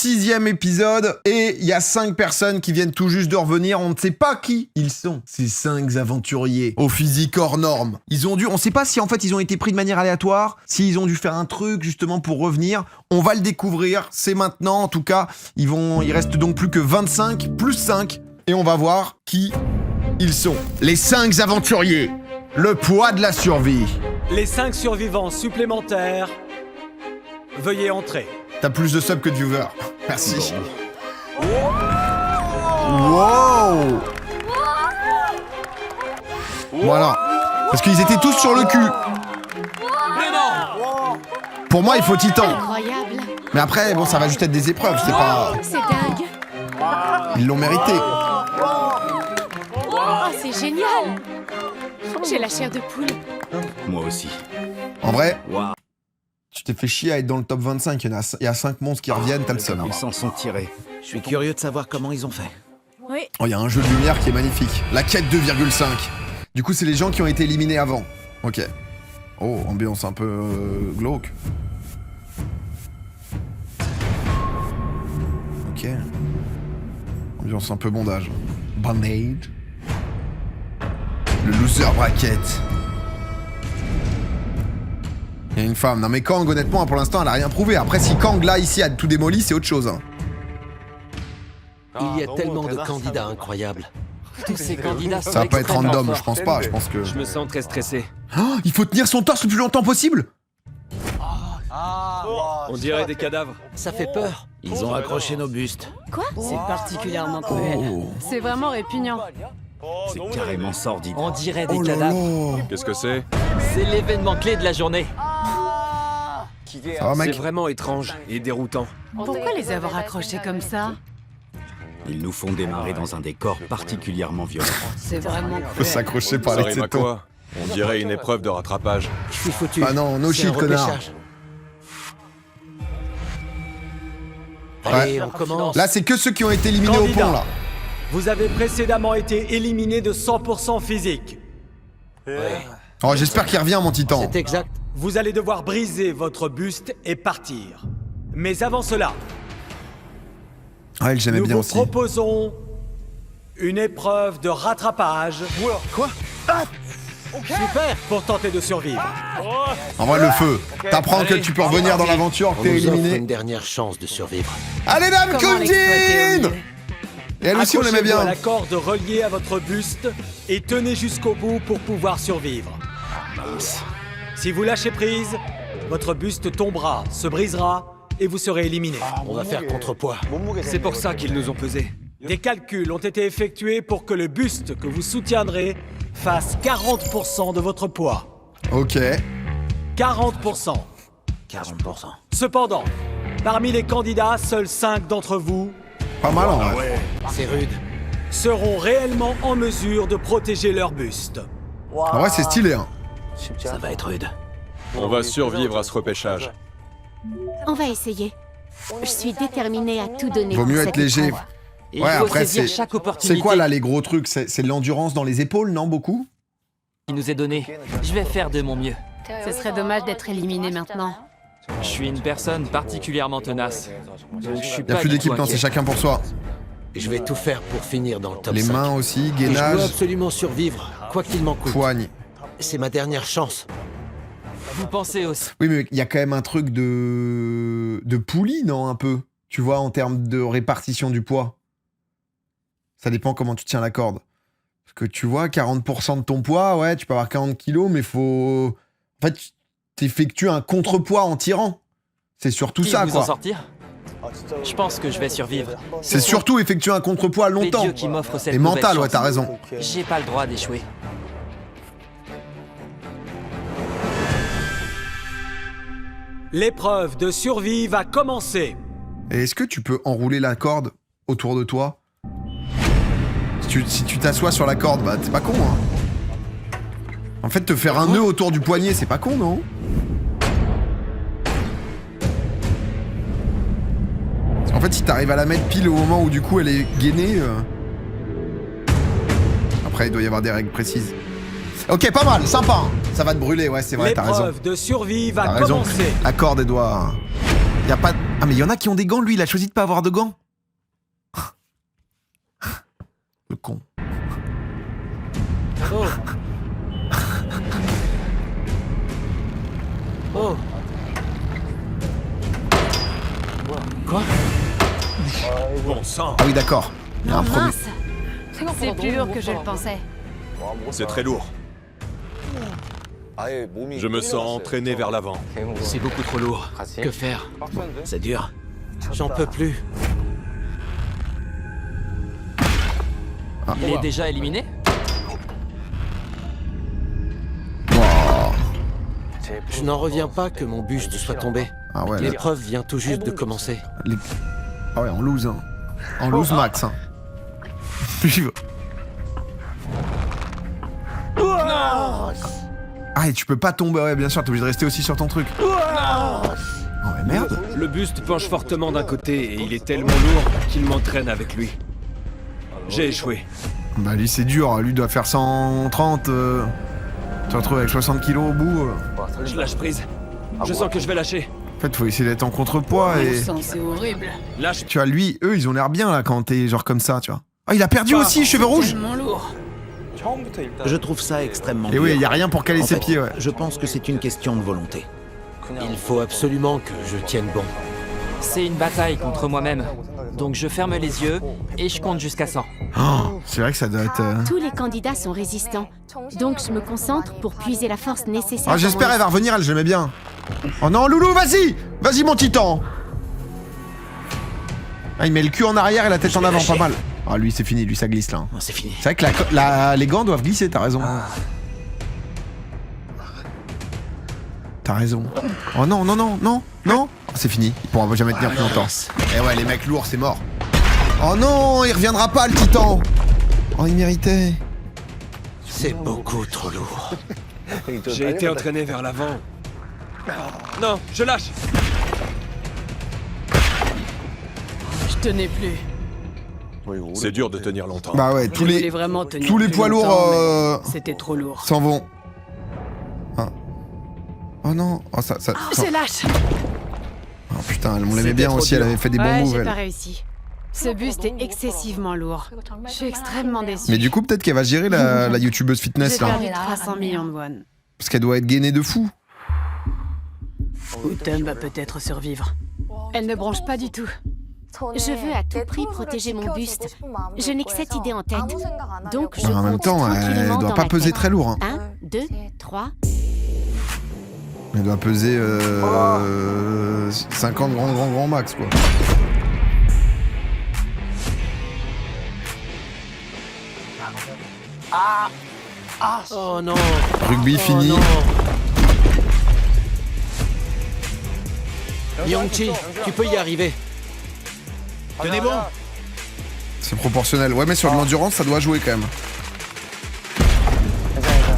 6e épisode et il y a 5 personnes qui viennent tout juste de revenir. On ne sait pas qui ils sont. Ces 5 aventuriers au physique hors norme. On sait pas si en fait ils ont été pris de manière aléatoire, s'ils ont dû faire un truc justement pour revenir. On va le découvrir. C'est maintenant en tout cas. Il reste donc plus que 25 plus 5 et on va voir qui ils sont. Les 5 aventuriers. Le poids de la survie. Les 5 survivants supplémentaires, veuillez entrer. T'as plus de subs que de viewers. Merci. Wow. Voilà. Parce qu'ils étaient tous sur le cul. Mais non. Pour moi, il faut Titan. Incroyable. Mais après, bon, ça va juste être des épreuves, c'est pas... C'est dingue. Ils l'ont mérité. Oh, c'est génial. J'ai la chair de poule. Moi aussi. En vrai, Waouh. tu t'es fait chier à être dans le top 25. Il y a 5 monstres qui reviennent, t'as le seum. Ils s'en sont tirés. Je suis curieux de savoir comment ils ont fait. Oui. Oh, il y a un jeu de lumière qui est magnifique. La quête 2,5. Du coup, c'est les gens qui ont été éliminés avant. Ok. Oh, ambiance un peu glauque. Ok. Ambiance un peu bondage. Bondage. Le loser bracket. Il y a une femme. Non mais Kang, honnêtement, pour l'instant, elle a rien prouvé. Après, si Kang, là, ici, a tout démoli, c'est autre chose. Hein. Il y a tellement de candidats incroyables. Tous ces candidats sont Ça va pas être extrêmement random, forts. je pense pas. Je pense que... Je me sens très stressé. Oh, il faut tenir son torse le plus longtemps possible. On dirait des cadavres. Ça fait peur. Ils ont accroché nos bustes. C'est particulièrement cruel. Oh, C'est vraiment répugnant. C'est carrément sordide. On dirait des oh là cadavres. là. Qu'est-ce que c'est? C'est l'événement clé de la journée. Ça va, C'est mec? vraiment étrange et déroutant. Pourquoi les avoir accrochés comme ça? Ils nous font démarrer dans un décor particulièrement violent. C'est vraiment Faut cruel. s'accrocher par Ça les rime à tétons. quoi? On dirait une épreuve de rattrapage. Je suis foutu. Ah non, no C'est shit, un connard. repêchage. Ouais. Allez, on commence. Là, c'est que ceux qui ont été éliminés au Candidat. pont, là. Vous avez précédemment été éliminé de 100% physique. Oh, j'espère qu'il revient, mon titan. C'est exact. Vous allez devoir briser votre buste et partir. Mais avant cela, Ouais, j'aimais nous bien vous aussi. proposons une épreuve de rattrapage. Quoi? Super. Pour tenter de survivre. En vrai, le feu. T'apprends que Allez, tu peux revenir dans l'aventure, que On t'es nous offre éliminé. une dernière chance de survivre. Allez, Dame Comment l'exploiter au Kundin! mieux? Et elle aussi, on l'aimait Accrochez-vous à la bien. corde reliée à votre buste et tenez jusqu'au bout pour pouvoir survivre. Si vous lâchez prise, votre buste tombera, se brisera et vous serez éliminé. On va faire contrepoids. C'est pour ça qu'ils nous ont pesés. Des calculs ont été effectués pour que le buste que vous soutiendrez fasse 40% de votre poids. Ok. 40%. 40%. Cependant, parmi les candidats, seuls 5 d'entre vous Pas mal, en vrai. C'est rude. seront réellement en mesure de protéger leur buste. En vrai, c'est stylé, hein. Ça va être rude. On va survivre à ce repêchage. On va essayer. Je suis déterminée à tout donner. Vaut pour mieux cette être léger. épreuve. Il Ouais, faut après, saisir c'est... chaque opportunité C'est quoi, là, les gros trucs? C'est de l'endurance dans les épaules, non, beaucoup? qui nous est donnée. Je vais faire de mon mieux. Ce serait dommage d'être éliminé maintenant. Je suis une personne particulièrement tenace. Donc je suis Y a pas plus du d'équipe, tout non, c'est inquiet. chacun pour soi. Je vais tout faire pour finir dans le top Les 5. mains aussi, Et je dois gainage, absolument survivre, quoi qu'il m'en coûte. poigne. C'est ma dernière chance. Vous pensez aussi. Oui, mais il y a quand même un truc de poulie, non, un peu? Tu vois, en termes de répartition du poids. Ça dépend comment tu tiens la corde. Parce que tu vois, 40% de ton poids, ouais, tu peux avoir 40 kilos, mais faut... En fait, tu effectues un contrepoids en tirant. C'est surtout Qui ça, vous en quoi. sortir? Je pense que je vais survivre. C'est surtout effectuer un contrepoids Les longtemps. dieux qui m'offrent cette Et nouvelle mental, ouais, chance. t'as raison. J'ai pas le droit d'échouer. L'épreuve de survie va commencer. Et est-ce que tu peux enrouler la corde autour de toi? Si tu t'assois sur la corde, bah c'est pas con, hein. En fait, te faire un nœud autour du poignet, c'est pas con, non? Parce qu'en fait, si t'arrives à la mettre pile au moment où du coup elle est gainée... Après, il doit y avoir des règles précises. Ok, pas mal, sympa, hein. Ça va te brûler, ouais, c'est vrai, t'as raison. L'épreuve de survie T'as va raison. commencer. La corde, elle doit Y a pas... Ah mais il y en a qui ont des gants, lui, il a choisi de pas avoir de gants. Le con. Oh. Oh. Quoi? Bon sang, Ah oui, d'accord. Il y a un Oh problème. mince. C'est plus lourd que je le pensais. c'est très lourd. Je me sens entraîné vers l'avant. C'est beaucoup trop lourd. Que faire? C'est dur. J'en peux plus. Il est déjà éliminé? Wow. Je n'en reviens pas que mon buste soit tombé. Ah ouais, là, L'épreuve vient tout juste de commencer. ah ouais, on lose, hein. On lose max, hein. Puis- Ah, et tu peux pas tomber, ouais, bien sûr, t'es obligé de rester aussi sur ton truc. Oh, mais merde. Le buste penche fortement d'un côté et il est tellement lourd qu'il m'entraîne avec lui. J'ai échoué. Bah, lui, c'est dur, lui doit faire 130. Tu te retrouves avec 60 kilos au bout. Je lâche prise. Je sens que je vais lâcher. En fait, faut essayer d'être en contrepoids et. C'est horrible. Lâche. Tu vois, lui, eux, ils ont l'air bien là quand t'es genre comme ça, tu vois. Ah, il a perdu aussi, cheveux rouges. Tellement lourd. Je trouve ça extrêmement Et dur. oui, y a rien pour caler En ses fait, pieds, ouais. Je pense que c'est une question de volonté. Il faut absolument que je tienne bon. C'est une bataille contre moi-même. Donc je ferme les yeux et je compte jusqu'à 100. Oh, c'est vrai que ça doit être. Tous les candidats sont résistants. Donc je me concentre pour puiser la force nécessaire. Ah, j'espère elle va revenir, elle, je l'aimais bien. Oh non, Loulou, vas-y. Vas-y, mon titan. Ah, il met le cul en arrière et la tête en avant, pas mal. Ah, lui, c'est fini, lui, ça glisse là. Oh, c'est fini. C'est vrai que les gants doivent glisser, t'as raison. T'as raison. Oh non, non, non, non, non. Oh, c'est fini, il pourra jamais tenir plus longtemps. Eh ouais, les mecs lourds, c'est mort. Oh non, il reviendra pas, le titan. Oh, il méritait. C'est beaucoup trop lourd. J'ai été entraîné vers l'avant. Non, je lâche. Je tenais plus. C'est dur de tenir longtemps. Bah ouais, Je voulais vraiment tenir tous les plus poids lourds longtemps, mais c'était trop lourd. s'en vont. Ah. Oh non, oh ça. Je lâche. Oh putain, on l'aimait C'était bien trop aussi, elle dur. avait fait des bons Ouais, moves. j'ai Elle. pas réussi. Ce buste est excessivement lourd. Je suis extrêmement déçue. Mais du coup, peut-être qu'elle va gérer la youtubeuse J'ai fitness là. perdu 300 millions de won. Parce qu'elle doit être gainée de fou. Autumn va peut-être survivre. Elle ne bronche pas du tout. Je veux à tout prix protéger mon buste. Je n'ai que cette idée en tête. Donc je En même compte temps, elle tranquillement doit dans pas ma peser tête. très lourd. Hein. 1, 2, 3. Elle doit peser 50 grand max quoi. Oh non. Rugby Oh fini. non. Yongchi, tu peux y arriver. Tenez bon. C'est proportionnel. Ouais, mais sur de l'endurance, ça doit jouer quand même.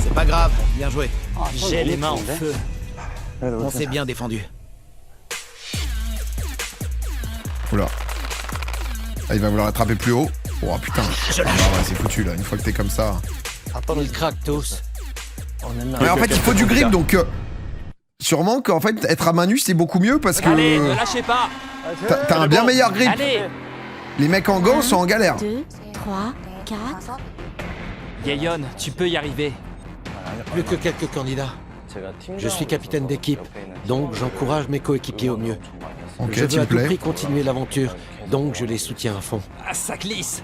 C'est pas grave, bien joué. J'ai les mains en feu. On s'est bien défendu. Oula. Ah, il va vouloir attraper plus haut. Oh putain. Ah, ouais, c'est foutu là. Une fois que t'es comme ça. Ils craquent tous. Mais en fait, il faut du grip donc. Sûrement qu'en fait, être à main nue, c'est beaucoup mieux parce que. Allez, ne lâchez pas. T'as un bien meilleur grip. Allez. Les mecs en gants sont en galère. 2, 3, 4. Yayon, tu peux y arriver. Plus que quelques candidats. Je suis capitaine d'équipe, donc j'encourage mes coéquipiers au mieux. Ok, Je veux s'il à te tout plaît. prix continuer l'aventure, donc je les soutiens à fond. Ah, ça glisse.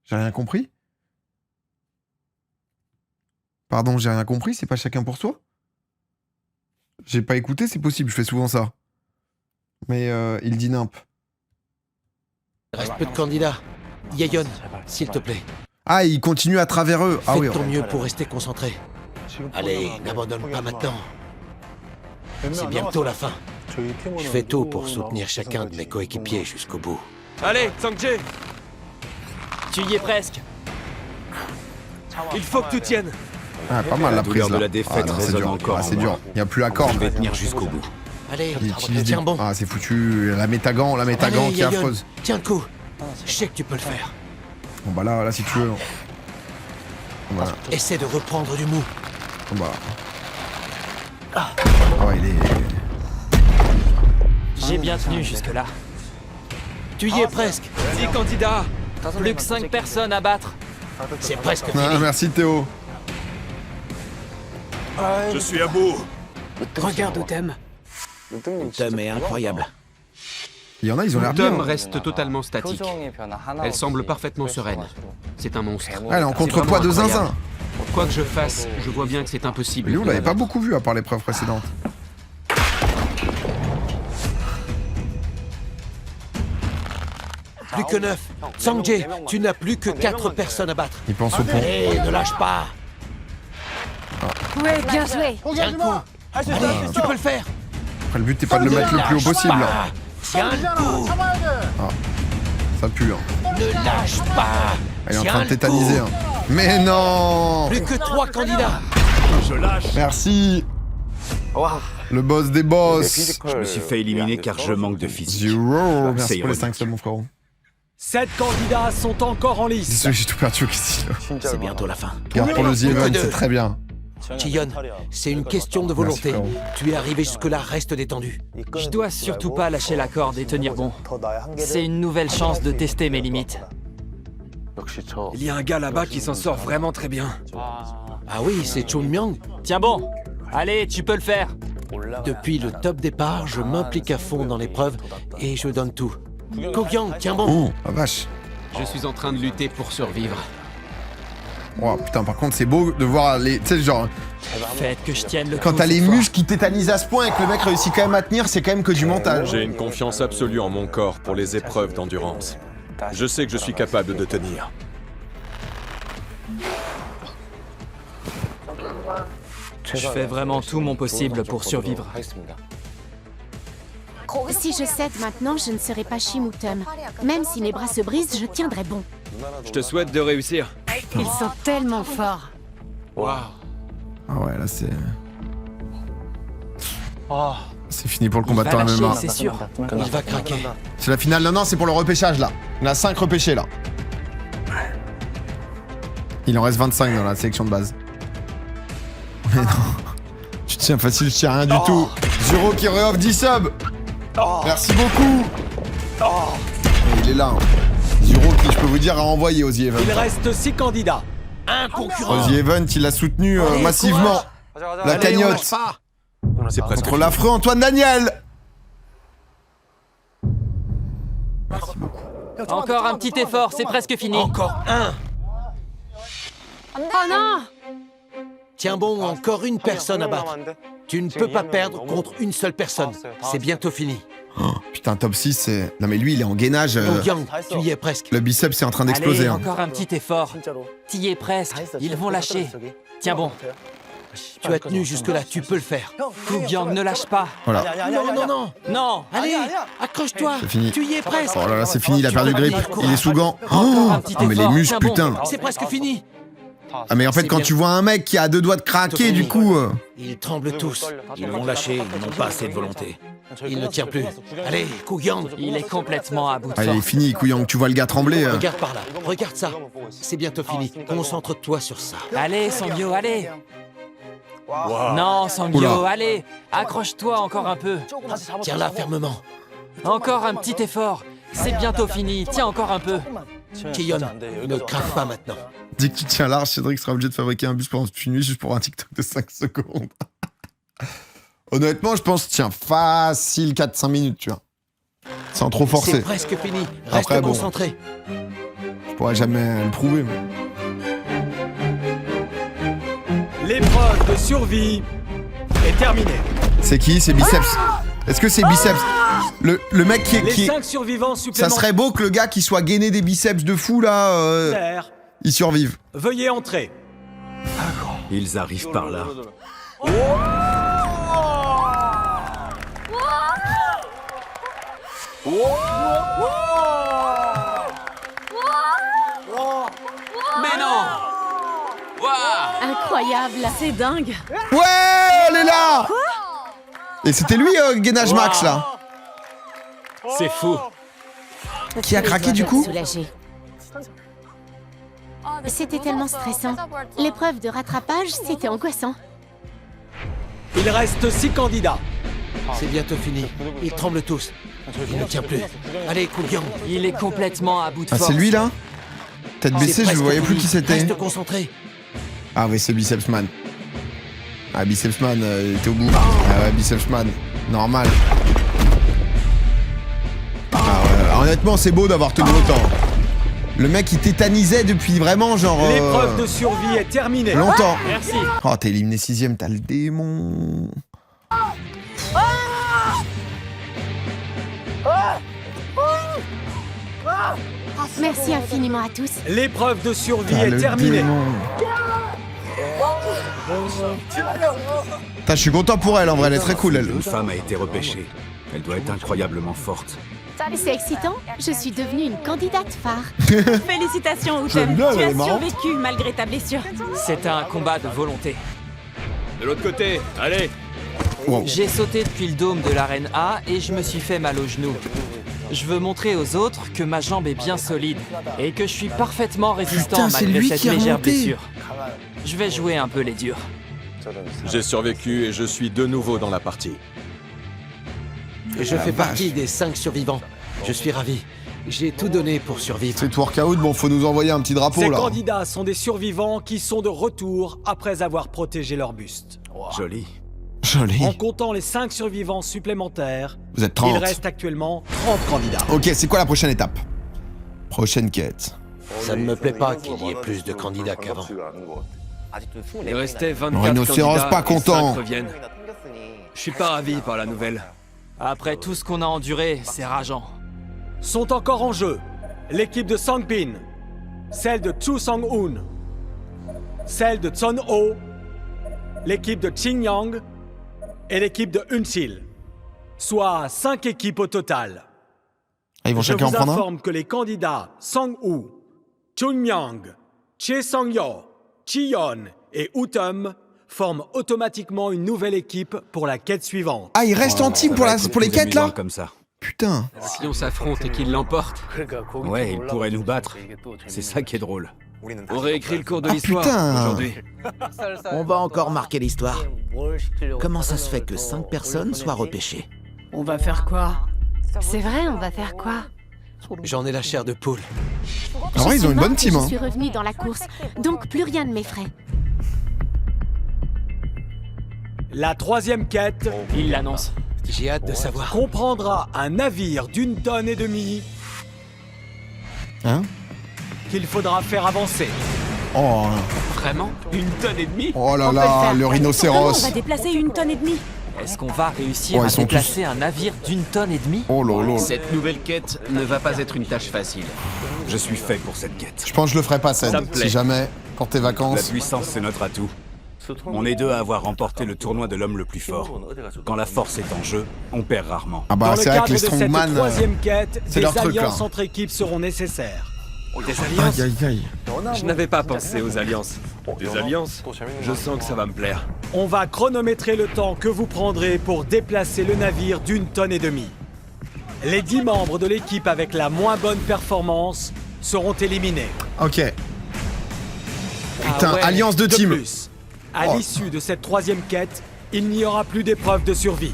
J'ai rien compris. Pardon, j'ai rien compris, c'est pas chacun pour soi? J'ai pas écouté, c'est possible, je fais souvent ça. Mais il dit nimp. Il reste peu de candidats. Yayon, s'il te plaît, Ah, il continue à travers eux. Ah fais oui. de ton mieux pour rester concentré. Allez, n'abandonne pas maintenant. C'est bientôt la fin. Je fais tout pour soutenir chacun de mes coéquipiers jusqu'au bout. Allez, Sangjae, Tu y es presque. il faut que tu tiennes. Ah, pas mal la La douleur prise de là. la défaite Ah, non, c'est résonne dur. encore Ah, en c'est moi. dur. Il y a plus la corde. Je vais tenir jusqu'au bout. Allez, Il utilise des... tiens bon. Ah, c'est foutu. La métagan Allez, qui est Yayon, affreuse. tiens le coup. Je sais que tu peux le faire. Bon bah là, si tu veux. Bon, bah, Essaie de reprendre du mou. bon, bah. Ah ouais, il est... J'ai bien tenu jusque-là. Tu y es presque. 10 candidats. Plus que 5 personnes à battre. C'est presque fini. Ah, merci Théo. Je suis à bout. Regarde Utem. Tom est incroyable. Il y en a, ils ont l'air bien. Tom reste totalement statique. Elle semble parfaitement sereine. C'est un monstre. Ah, elle est en contrepoids de zinzin. Quoi que je fasse, je vois bien que c'est impossible. Lui, on l'avait pas beaucoup vu à part l'épreuve précédente. Plus que 9. Sang-jae, tu n'as plus que 4 personnes à battre. Il pense au pont. Hé, ne lâche pas. Ouais, bien joué. Tiens le coup. Allez, tu peux le faire. Après, le but, c'est pas de le mettre le plus haut possible. Pas. Tiens le coup. Ça pue, hein. Ne lâche pas. Elle est en Tiens train de le tétaniser. coup. Hein. Mais non. Plus que 3 candidats. Je lâche. Merci. Le boss des boss. Je me suis fait éliminer car je manque de physique. Zero. Merci C'est pour les ironique. 5 subs, mon frérot. 7 candidats sont encore en lice. Désolé, j'ai tout perdu au Castillo. C'est bientôt la fin. Regarde pour le The Event, Plus que c'est deux. très bien. Chiyon, c'est une question de volonté. Merci, Tu es arrivé jusque-là, reste détendu. Je dois surtout pas lâcher la corde et tenir bon. C'est une nouvelle chance de tester mes limites. Il y a un gars là-bas qui s'en sort vraiment très bien. Ah oui, c'est Chun Myung. Tiens bon. Allez, tu peux le faire. Depuis le top départ, je m'implique à fond dans l'épreuve et je donne tout. Kogyang, tiens bon. Oh, la vache. Je suis en train de lutter pour survivre. Oh putain, par contre, c'est beau de voir les. Tu sais, genre, Faites que je tienne le quand coup t'as cette les fois. muscles qui tétanisent à ce point et que le mec réussit quand même à tenir, c'est quand même que du montage. J'ai une confiance absolue en mon corps pour les épreuves d'endurance. Je sais que je suis capable de tenir. Je fais vraiment tout mon possible pour survivre. Si je cède maintenant, je ne serai pas Shimutum. Même si mes bras se brisent, je tiendrai bon. Je te souhaite de réussir. Ils sont tellement forts. Waouh. Ah ouais, là, c'est. C'est fini pour le Il va combattant lâcher, MMA. c'est sûr. Il va craquer. C'est la finale. Non, non, c'est pour le repêchage là. Il y en a 5 repêchés là. Il en reste 25 dans la sélection de base. Mais non. Tu tiens facile, je tiens rien du tout. Zero qui réoffre 10 subs. Merci beaucoup. Il est là. Hein. Zero qui, je peux vous dire, a envoyé aux The Event. Il reste 6 candidats. Un concurrent. Aux The Event, il a soutenu Allez, massivement la Allez, on cagnotte lâche pas. C'est presque contre l'affreux Antoine Daniel. Merci beaucoup. Encore un petit effort, c'est presque fini. Encore un. Oh non! Tiens bon, encore une personne à battre. Tu ne peux pas perdre contre une seule personne. C'est bientôt fini. Oh, putain, top 6, c'est. Non, mais lui, il est en gainage. Kogyang, tu y es presque. Le biceps, c'est en train d'exploser. Allez, Hein. encore un petit effort. T'y es presque. Ils vont lâcher. Tiens bon. Tu as tenu jusque-là, tu peux le faire. Kogyang, ne lâche pas. Voilà. Non, non, non. Non. Allez, accroche-toi. C'est fini. Tu y es presque. Oh là là, c'est fini, il a perdu le grip. Il est sous gant. Encore un petit Oh, mais les effort, muscles, tiens bon. putain. C'est presque fini. Ah, mais en fait, C'est quand bien. tu vois un mec qui a 2 doigts de craquer, du coup. Ils tremblent tous. Ils vont lâcher, ils n'ont pas assez de volonté. Il ne tient plus. Allez, Kogyang. Il est complètement à bout de Ah, il est force. fini, Couillon. Tu vois le gars trembler. Regarde par là. Regarde ça. C'est bientôt fini. Concentre-toi sur ça. Allez, Sangyo, allez. Non, Sangyo, Oula. allez. Accroche-toi encore un peu. Tiens-la fermement. Encore un petit effort. C'est bientôt fini. Tiens encore un peu. Kiyon, ne craque pas maintenant. Dis que tu tiens large, Cédric sera obligé de fabriquer un bus pendant toute une nuit juste pour un TikTok de 5 secondes. Honnêtement, je pense que tiens facile 4-5 minutes, tu vois. Sans trop C'est forcer. presque fini. Reste Après, bon. concentré. Je pourrais jamais le prouver. Mais... L'épreuve de survie est terminée. C'est qui? C'est Biceps. Est-ce que c'est Biceps? Le mec qui est. Les Qui est... 5 survivants Ça supplémentaires serait beau que le gars qui soit gainé des biceps de fou là, il survive. veuillez entrer. Ils arrivent par là. Mais non. Incroyable. C'est dingue. Ouais, elle est là. Et c'était lui, gainage max là. C'est fou. Qui a craqué du coup? Soulagé. C'était tellement stressant. L'épreuve de rattrapage, c'était angoissant. Il reste 6 candidats. C'est bientôt fini. Ils tremblent tous. Il ne tient plus. Allez, Koulian. Il est complètement à bout de Ah, force. c'est lui là? Tête baissée, je ne voyais plus qui c'était. Reste concentré. Ah oui, c'est Bicepsman. Ah, Bicepsman, il était au bout. Ah ouais, Bicepsman. Normal. Ah ouais, honnêtement, c'est beau d'avoir tenu autant. Le mec, il tétanisait depuis vraiment genre... L'épreuve de survie est terminée. Longtemps. Merci. Oh, t'es éliminé 6ème, t'as le démon. Merci infiniment à tous. L'épreuve de survie T'as est le terminée. démon. Putain, je suis content pour elle, en vrai, elle est très cool, elle. Une femme a été repêchée. Elle doit être incroyablement forte. C'est excitant, je suis devenue une candidate phare. Félicitations, J'aime Utem. bien, Tu elle est as marrante. survécu malgré ta blessure. C'est un combat de volonté. De l'autre côté, allez. Wow. J'ai sauté depuis le dôme de l'arène A et je me suis fait mal au genou. Je veux montrer aux autres que ma jambe est bien solide et que je suis parfaitement résistant Putain, c'est malgré lui cette qui est légère remonté. blessure. Je vais jouer un peu les durs. J'ai survécu et je suis de nouveau dans la partie. Je fais partie des 5 survivants. Je suis ravi. J'ai tout donné pour survivre. C'est workout, bon, faut nous envoyer un petit drapeau, Ces là. candidats sont des survivants qui sont de retour après avoir protégé leur buste. Joli. Joli. En comptant les 5 survivants supplémentaires, Vous êtes 30. il reste actuellement 30 candidats. Ok, c'est quoi la prochaine étape? Prochaine quête. Ça ne me plaît pas qu'il y ait plus de candidats qu'avant. Il restait 24 Rhinocéros candidats pas et content. 5 reviennent. Je suis pas ravi par la nouvelle. Après tout ce qu'on a enduré, c'est rageant. Sont encore en jeu l'équipe de Sangpin, celle de Chu Sang-hoon, celle de Tson Ho, l'équipe de Qingyang et l'équipe de Unsil. Soit 5 équipes au total. Ah, ils vont Je chacun en vous prendre un? informe que les candidats Sang-Woo, Chunmyang, Choi Sang-yo, Chi-yeon et Utum forment automatiquement une nouvelle équipe pour la quête suivante. Ah, ils restent en team Ça pour, va la, être pour les plus quêtes, là? amusant comme ça. Putain. Si on s'affronte et qu'il l'emporte, Ouais, il pourrait nous battre. C'est ça qui est drôle. On réécrit le cours de Ah, l'histoire putain. aujourd'hui. On va encore marquer l'histoire. Comment ça se fait que 5 personnes soient repêchées? On va faire quoi? C'est vrai, on va faire quoi? J'en ai la chair de poule. En vrai, ils ont une bonne team, Je hein. suis revenue dans la course, donc plus rien ne m'effraie. La 3e quête Il l'annonce. J'ai hâte de savoir. comprendra un navire d'1,5 tonnes Hein? qu'il faudra faire avancer. Oh, vraiment 1 tonne et demie? oh là On peut là, le faire. le Comment rhinocéros. on va déplacer 1,5 tonne? Est-ce qu'on va réussir Oh, à ils sont déplacer un navire d'1,5 tonne? Oh là là. Cette nouvelle quête ne va pas être une tâche facile. Je suis fait pour cette quête. Je pense que je le ferai pas, Ced. Ça me plaît. Si jamais, pour tes La vacances. puissance, c'est notre atout. On est deux à avoir remporté le tournoi de l'homme le plus fort. Quand la force est en jeu, on perd rarement. Ah Dans bah, le c'est vrai cadre que les de cette strongman. 3e quête, c'est des leur truc, là. alliances entre équipes seront nécessaires. Des alliances? Aïe, aïe, aïe. Je n'avais pas pensé aux alliances. Des alliances? Je sens que ça va me plaire. On va chronométrer le temps que vous prendrez pour déplacer le navire d'1,5 tonnes. Les 10 membres de l'équipe avec la moins bonne performance seront éliminés. Ok. Putain, Ah ouais, alliance de team. plus, à Oh. l'issue de cette 3e quête, il n'y aura plus d'épreuve de survie.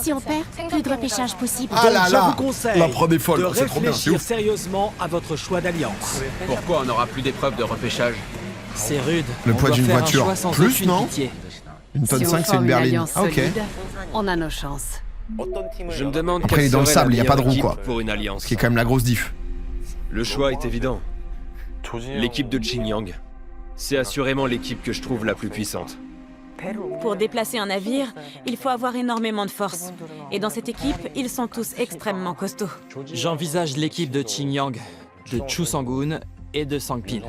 Si on perd, plus de repêchage possible. Ah là Donc, là, je vous conseille la preuve est folle, de c'est trop bien, c'est réfléchir ouf. sérieusement à votre choix d'alliance. Pourquoi on n'aura plus d'épreuve de repêchage? C'est rude. Le On poids doit d'une faire un voiture. choix sans Plus, aucune non? pitié. Une tonne Si on 5, c'est forme une berline. alliance Ah, ok. solide, on a nos chances. Je me demande Après, quelle il est dans le serait la sable, il y a pas de meilleure roue, équipe quoi. pour une alliance. Ce qui est quand même la grosse diff. Le choix est évident. L'équipe de Xinjiang. C'est assurément l'équipe que je trouve la plus puissante. Pour déplacer un navire, il faut avoir énormément de force. Et dans cette équipe, ils sont tous extrêmement costauds. J'envisage l'équipe de Qingyang, de Chu Sang-hoon et de Sangpin.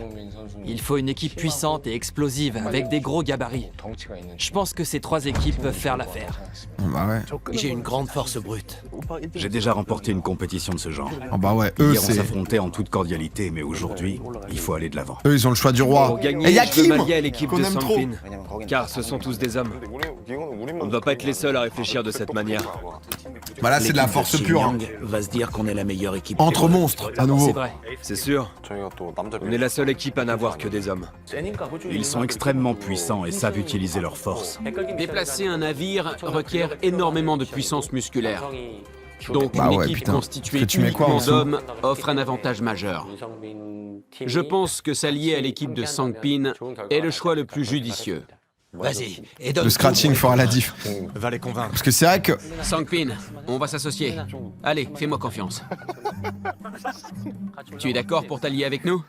Il faut une équipe puissante et explosive avec des gros gabarits. Je pense que ces 3 équipes peuvent faire l'affaire. Bah ouais. J'ai une grande force brute. J'ai déjà remporté une compétition de ce genre. Oh bah ouais, eux, Hier, on c'est. s'affrontait en toute cordialité, mais aujourd'hui, il faut aller de l'avant. Eux, ils ont le choix du roi. Pour gagner, Et y a je veux Kim m'allier à l'équipe qu'on de aime trop. Sangpin, car ce sont tous des hommes. On ne va pas être les seuls à réfléchir de cette manière. Bah là, c'est de la L'équipe force pure. Hein. Xinjiang va se dire qu'on est la meilleure équipe. Entre monstres, à nouveau. C'est vrai. C'est sûr. On est la seule équipe à n'avoir que des hommes. Ils sont extrêmement puissants et savent utiliser leur force. Déplacer un navire requiert énormément de puissance musculaire. Donc Bah une ouais, équipe putain. constituée Parce que tu mets quoi en uniquement dessous d'hommes offre un avantage majeur. Je pense que s'allier à l'équipe de Sangpin est le choix le plus judicieux. Vas-y, et donne Le scratching fera la diff. Va les convaincre. Parce que c'est vrai que... Sangpin, on va s'associer. Allez, fais-moi confiance. Tu es d'accord pour t'allier avec nous?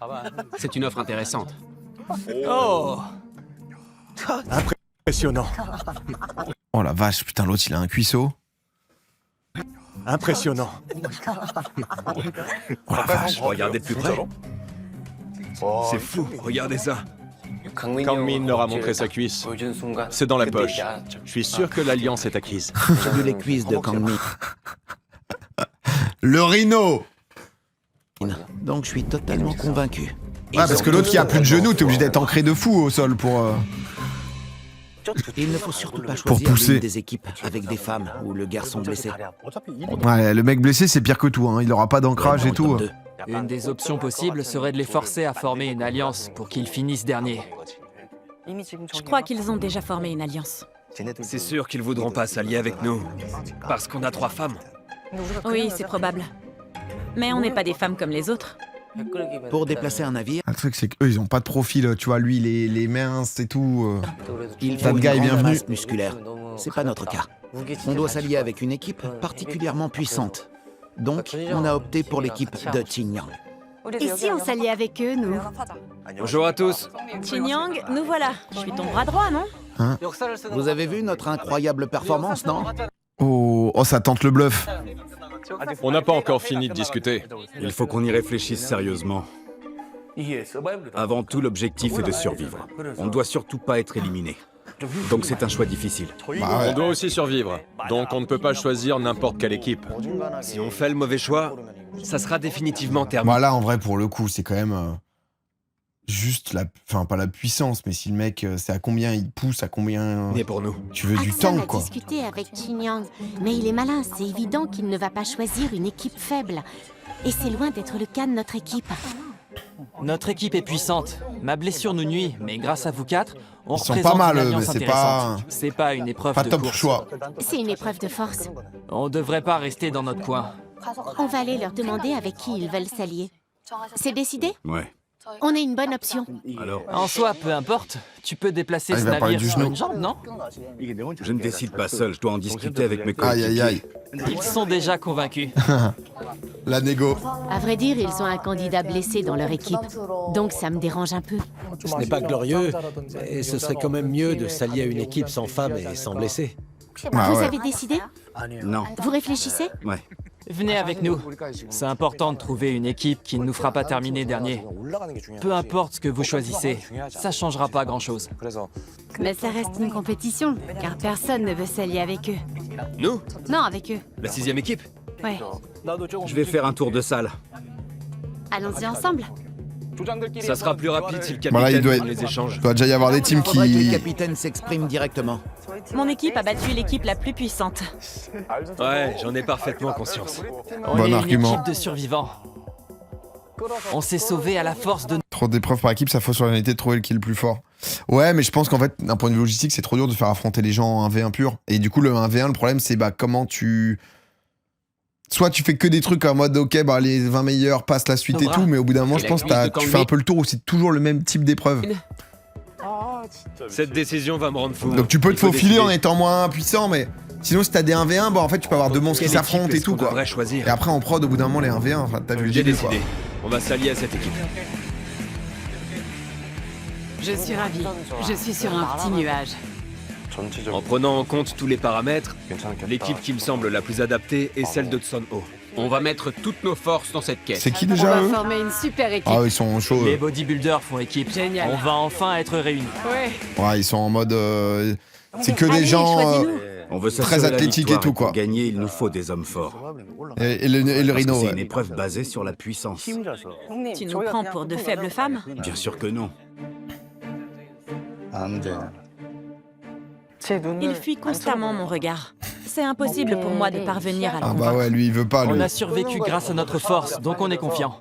C'est une offre intéressante. Oh! Impressionnant. Oh la vache, putain, l'autre, il a un cuisseau. Impressionnant. Oh la vache. Regardez de plus près. C'est fou, regardez ça. Kangmin leur a montré sa cuisse. C'est dans la poche. Je suis sûr que l'alliance est acquise. J'ai vu les cuisses de Kangmin. Le rhino. Donc je suis totalement convaincu. Ouais, parce que l'autre qui a plus de genoux, t'es obligé d'être ancré de fou au sol pour... Il ne faut surtout pas choisir pousser. l'une des équipes avec des femmes ou le garçon blessé. Ouais, le mec blessé, c'est pire que tout, hein. Il aura pas d'ancrage et tout. Une des options possibles serait de les forcer à former une alliance pour qu'ils finissent derniers. Je crois qu'ils ont déjà formé une alliance. C'est sûr qu'ils voudront pas s'allier avec nous. Parce qu'on a 3 femmes. Oui, c'est probable. Mais on n'est pas des femmes comme les autres. Pour déplacer un navire, Le truc, c'est qu'eux, ils ont pas de profil, tu vois, lui, les minces et tout. il That faut une guy, grande bienvenue. masse musculaire. C'est pas notre cas. On doit s'allier avec une équipe particulièrement puissante. Donc, on a opté pour l'équipe de Xinjiang. Et si on s'alliait avec eux, nous? Bonjour à tous. Xinjiang, nous voilà. Je suis ton bras droit, non? Vous avez vu notre incroyable performance, non? Oh, ça tente le bluff. On n'a pas encore fini de discuter. Il faut qu'on y réfléchisse sérieusement. Avant tout, l'objectif est de survivre. On ne doit surtout pas être éliminé. Donc c'est un choix difficile. Bah ouais. On doit aussi survivre. Donc on ne peut pas choisir n'importe quelle équipe. Si on fait le mauvais choix, ça sera définitivement terminé. Bah là, en vrai, pour le coup, c'est quand même... juste la... Enfin, pas la puissance, mais si le mec, c'est à combien il pousse, à combien... Né pour nous. Tu veux du Axel temps, a quoi. discuté avec Xinjiang, mais il est malin, c'est évident qu'il ne va pas choisir une équipe faible. Et c'est loin d'être le cas de notre équipe. Notre équipe est puissante. Ma blessure nous nuit, mais grâce à vous 4, on Ils sont représente pas mal, une eux, alliance mais c'est intéressante. pas- C'est pas une épreuve Pas de top course. choix. C'est une épreuve de force. On devrait pas rester dans notre coin. On va aller leur demander avec qui ils veulent s'allier. C'est décidé? Ouais. On est une bonne option. Alors, En soi, peu importe. Tu peux déplacer Ah, il ce va parler navire du sur genou. une jambe, non? je ne décide pas seul, je dois en discuter avec mes Aïe, coéquipiers. aïe, aïe. Ils sont déjà convaincus. La négo. À vrai dire, ils ont un candidat blessé dans leur équipe. Donc ça me dérange un peu. Ce n'est pas glorieux, et ce serait quand même mieux de s'allier à une équipe sans femmes et sans blessés. Ah Vous ouais. avez décidé? Non, Vous réfléchissez? ouais. Venez avec nous. C'est important de trouver une équipe qui ne nous fera pas terminer dernier. Peu importe ce que vous choisissez, ça changera pas grand-chose. Mais ça reste une compétition, car personne ne veut s'allier avec eux. Nous? Non, avec eux. La 6ème équipe? Ouais. Je vais faire un tour de salle. Allons-y ensemble. Ça sera plus rapide si le capitaine Voilà, il doit prend les échanges. Il doit déjà y avoir des teams Faudrait que le qui... capitaine s'exprime directement. Mon équipe a battu l'équipe la plus puissante. Ouais, j'en ai parfaitement conscience. On Bon est argument. une équipe de survivants. On s'est sauvés à la force de... Trop d'épreuves par équipe, ça faut sur la réalité de trouver le qui est le plus fort. Ouais, mais je pense qu'en fait, d'un point de vue logistique, c'est trop dur de faire affronter les gens en 1v1 pur. Et du coup, le 1v1, le problème, c'est bah, comment tu... Soit tu fais que des trucs en mode, ok, bah, les 20 meilleurs passent la suite et tout, mais au bout d'un moment, Et je la pense que cuisse de tu fais Kangmi. un peu le tour où c'est toujours le même type d'épreuve. Cette décision va me rendre fou. Donc tu peux Il te faut faufiler en décider. étant moins puissant, mais sinon, si t'as des 1v1, bah, en fait, tu peux avoir deux monstres qui Quelle s'affrontent équipe et est-ce tout, qu'on quoi. devrait choisir? Et après, en prod, au bout d'un moment, les 1v1, enfin, t'as vu le J'ai début, quoi. décidé. On va s'allier à cette équipe. Je suis ravie. Je suis sur un petit nuage. En prenant en compte tous les paramètres, l'équipe qui me semble la plus adaptée est celle de Tson-Ho. On va mettre toutes nos forces dans cette quête. C'est qui On déjà, va eux? former une super équipe. Ah, ils sont chauds. Les bodybuilders font équipe. Génial. On va enfin être réunis. Ouais. Ouais, ils sont en mode... C'est que des Allez, gens choisis-nous. On veut très s'assurer la athlétiques victoire et tout, pour quoi. gagner, il nous faut des hommes forts. Et le Parce que rhino, c'est ouais. une épreuve basée sur la puissance. Tu nous prends pour de faibles femmes? Bien sûr que non. Il fuit constamment mon regard. C'est impossible pour moi de parvenir à le Ah bah convaincre. ouais, lui il veut pas, lui. On a survécu grâce à notre force, donc on est confiant.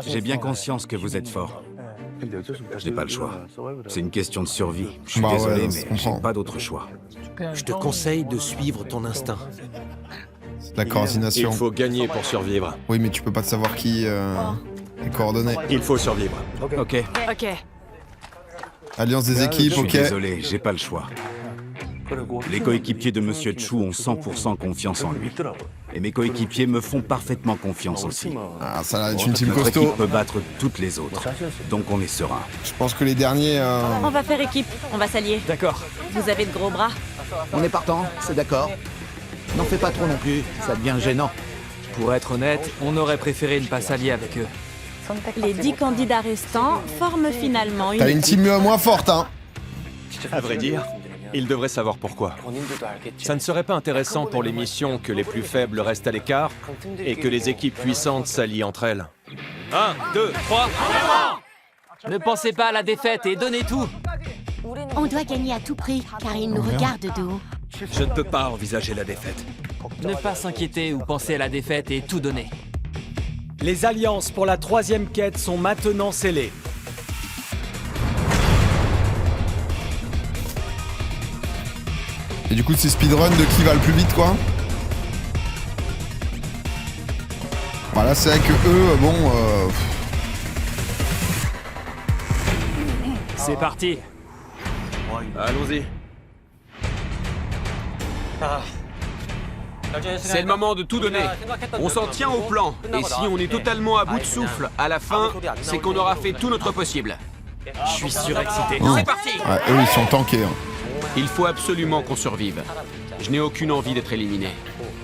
J'ai bien conscience que vous êtes fort. Je n'ai pas le choix. C'est une question de survie. Je suis Bah ouais, désolé, ça se mais j'ai comprend. pas d'autre choix. Je te conseille de suivre ton instinct. La coordination. Il faut gagner pour survivre. Oui, mais tu peux pas te savoir qui est coordonné. Il faut survivre. Ok. Ok. Alliance des Je équipes, suis ok. désolé, j'ai pas le choix. Les coéquipiers de Monsieur Chu ont 100% confiance en lui. Et mes coéquipiers me font parfaitement confiance aussi. Ah, ça va être une team Notre costaud. équipe peut battre toutes les autres. Donc on est serein. Je pense que les derniers... On va faire équipe, on va s'allier. D'accord. Vous avez de gros bras? On est partant, c'est d'accord. N'en fais pas trop non plus, ça devient gênant. Pour être honnête, on aurait préféré ne pas s'allier avec eux. Les 10 candidats restants forment finalement une T'as une équipe. team moins forte, hein. À vrai dire, il devrait savoir pourquoi. Ça ne serait pas intéressant pour les missions que les plus faibles restent à l'écart et que les équipes puissantes s'allient entre elles. 1, 2, 3... Ne pensez pas à la défaite et donnez tout. On doit gagner à tout prix, car ils nous regardent de haut. Je ne peux pas envisager la défaite. Ne pas s'inquiéter ou penser à la défaite et tout donner. Les alliances pour la 3e quête sont maintenant scellées. Et du coup, c'est speedrun de qui va le plus vite, quoi. Voilà, c'est vrai que eux, bon... C'est parti. Allons-y. C'est le moment de tout donner. On s'en tient au plan. Et si on est totalement à bout de souffle, à la fin, c'est qu'on aura fait tout notre possible. Je suis surexcité. Hein. C'est parti! Ouais, eux, ils sont tankés. Hein. Il faut absolument qu'on survive. Je n'ai aucune envie d'être éliminé.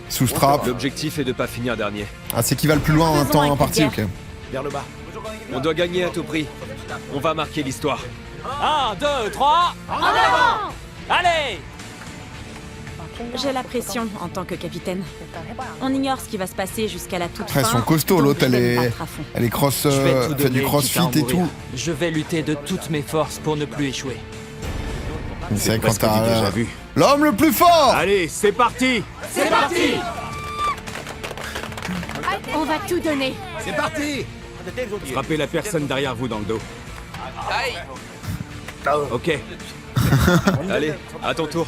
Sous strap. L'objectif est de pas finir dernier. Ah, c'est qui va le plus loin en un Faisons temps un imparti, coup de ok. Vers le bas. On doit gagner à tout prix. On va marquer l'histoire. 1, 2, 3. En avant! Allez! J'ai la pression en tant que capitaine. On ignore ce qui va se passer jusqu'à la toute Après, fin. ils sont costauds, donc l'autre, je elle vais me est... battre à fond. Elle est cross... Je vais tout fait du donner, crossfit quitte à et en tout. mourir. Je vais lutter de toutes mes forces pour ne plus échouer. C'est vrai quand Presque dit t'as... déjà vu. L'homme le plus fort. Allez, c'est parti! C'est parti! On va tout donner. C'est parti! Frappez la personne derrière vous dans le dos. Ok, Allez, à ton tour.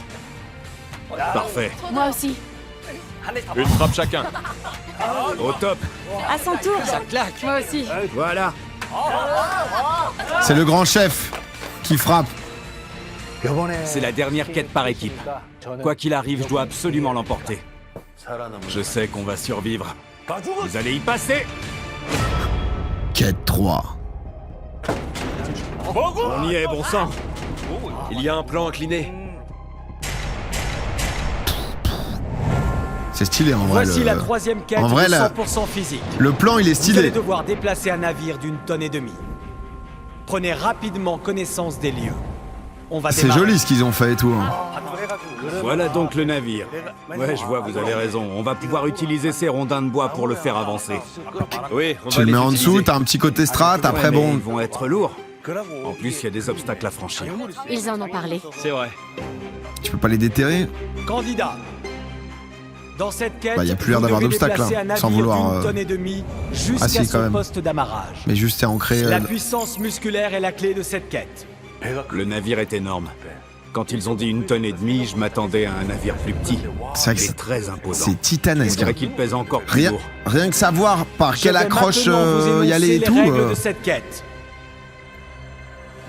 parfait. Moi aussi. Une frappe chacun. Au top. À son tour. Moi aussi. Voilà. C'est le grand chef qui frappe. C'est la dernière quête par équipe. Quoi qu'il arrive, je dois absolument l'emporter. Je sais qu'on va survivre. Vous allez y passer. Quête 3. On y est, bon sang. Il y a un plan incliné. C'est stylé en vrai. Voici la 3e quête En vrai, de la- 100% physique. Le plan, il est Vous allez stylé. devoir déplacer un navire d'une tonne et demie. Prenez rapidement connaissance des lieux. On va C'est démarrer. joli ce qu'ils ont fait et tout. Hein. Voilà donc le navire. Ouais, je vois, vous avez raison. On va pouvoir utiliser ces rondins de bois pour le faire avancer. Oui, on Tu va le les mets en dessous, utiliser. t'as un petit côté strat, Ouais, après mais bon... ils vont être lourds. En plus, il y a des obstacles à franchir. Ils en ont parlé. C'est vrai. Tu peux pas les déterrer. Candidat. Dans cette quête, Bah, y a plus l'air vous d'avoir devez d'obstacle, déplacer hein, un sans navire vouloir, d'une tonne et demie jusqu'à Ah si, quand son même. poste d'amarrage. Mais juste c'est ancré... La puissance musculaire est la clé de cette quête. Le navire est énorme. Quand ils ont dit 1 tonne et demie, je m'attendais à un navire plus petit. C'est vrai que Il est c'est- très imposant. c'est On titanesque. dirait hein. qu'il pèse encore plus Rien, lourd. rien que savoir par Je quelle vais accroche maintenant vous y aller énoncer et les tout... règles de cette quête.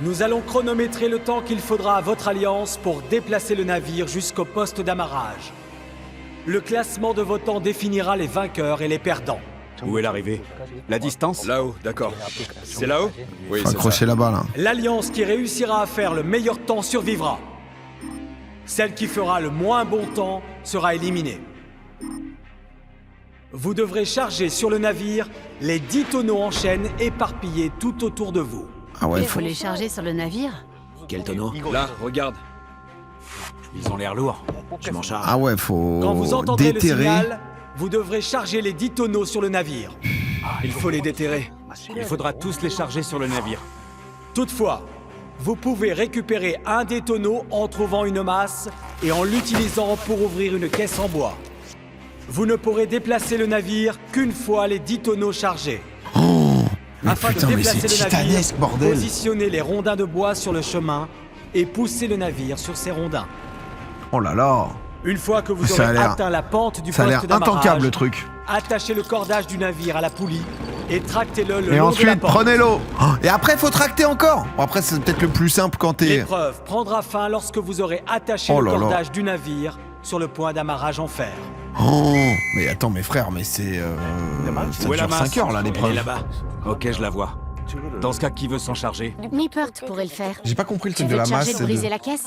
Nous allons chronométrer le temps qu'il faudra à votre alliance pour déplacer le navire jusqu'au poste d'amarrage. Le classement de vos temps définira les vainqueurs et les perdants. Où est l'arrivée? La distance? Là-haut, d'accord. C'est là-haut? Oui, Faut c'est ça. accrocher là-bas, là. L'alliance qui réussira à faire le meilleur temps survivra. Celle qui fera le moins bon temps sera éliminée. Vous devrez charger sur le navire les 10 tonneaux en chaîne éparpillés tout autour de vous. Ah ouais, Il faut les charger sur le navire. Quel tonneau? Là, regarde. Ils ont l'air lourds. Je m'en charge. Ah ouais, faut Quand vous entendrez le déterrer. signal, vous devrez charger les 10 tonneaux sur le navire. Il faut les déterrer. Il faudra tous les charger sur le navire. Toutefois, vous pouvez récupérer un des tonneaux en trouvant une masse et en l'utilisant pour ouvrir une caisse en bois. Vous ne pourrez déplacer le navire qu'une fois les 10 tonneaux chargés. Mais Afin putain, de mais c'est déplacer le navire, titanesque, bordel. positionnez les rondins de bois sur le chemin et poussez le navire sur ces rondins. Oh là là. Une fois que vous Ça a aurez l'air- atteint la pente du Ça a l'air poste d'amarrage, intankable le truc. attachez le cordage du navire à la poulie et tractez-le le Et long de la ensuite, pente. prenez l'eau. Oh, et après, faut tracter encore. Bon, après, c'est peut-être le plus simple quand t'es... L'épreuve prendra fin lorsque vous aurez attaché Oh le là là. cordage du navire sur le point d'amarrage en fer. Oh, mais attends, mes frères, mais c'est... ça Où est la dure masse? 5 heures, là, Elle l'épreuve. est là-bas. Ok, je la vois. Dans ce cas, qui veut s'en charger? Nippert pourrait le faire. J'ai pas compris le Tu truc veux de te la charger masse. de c'est briser la caisse?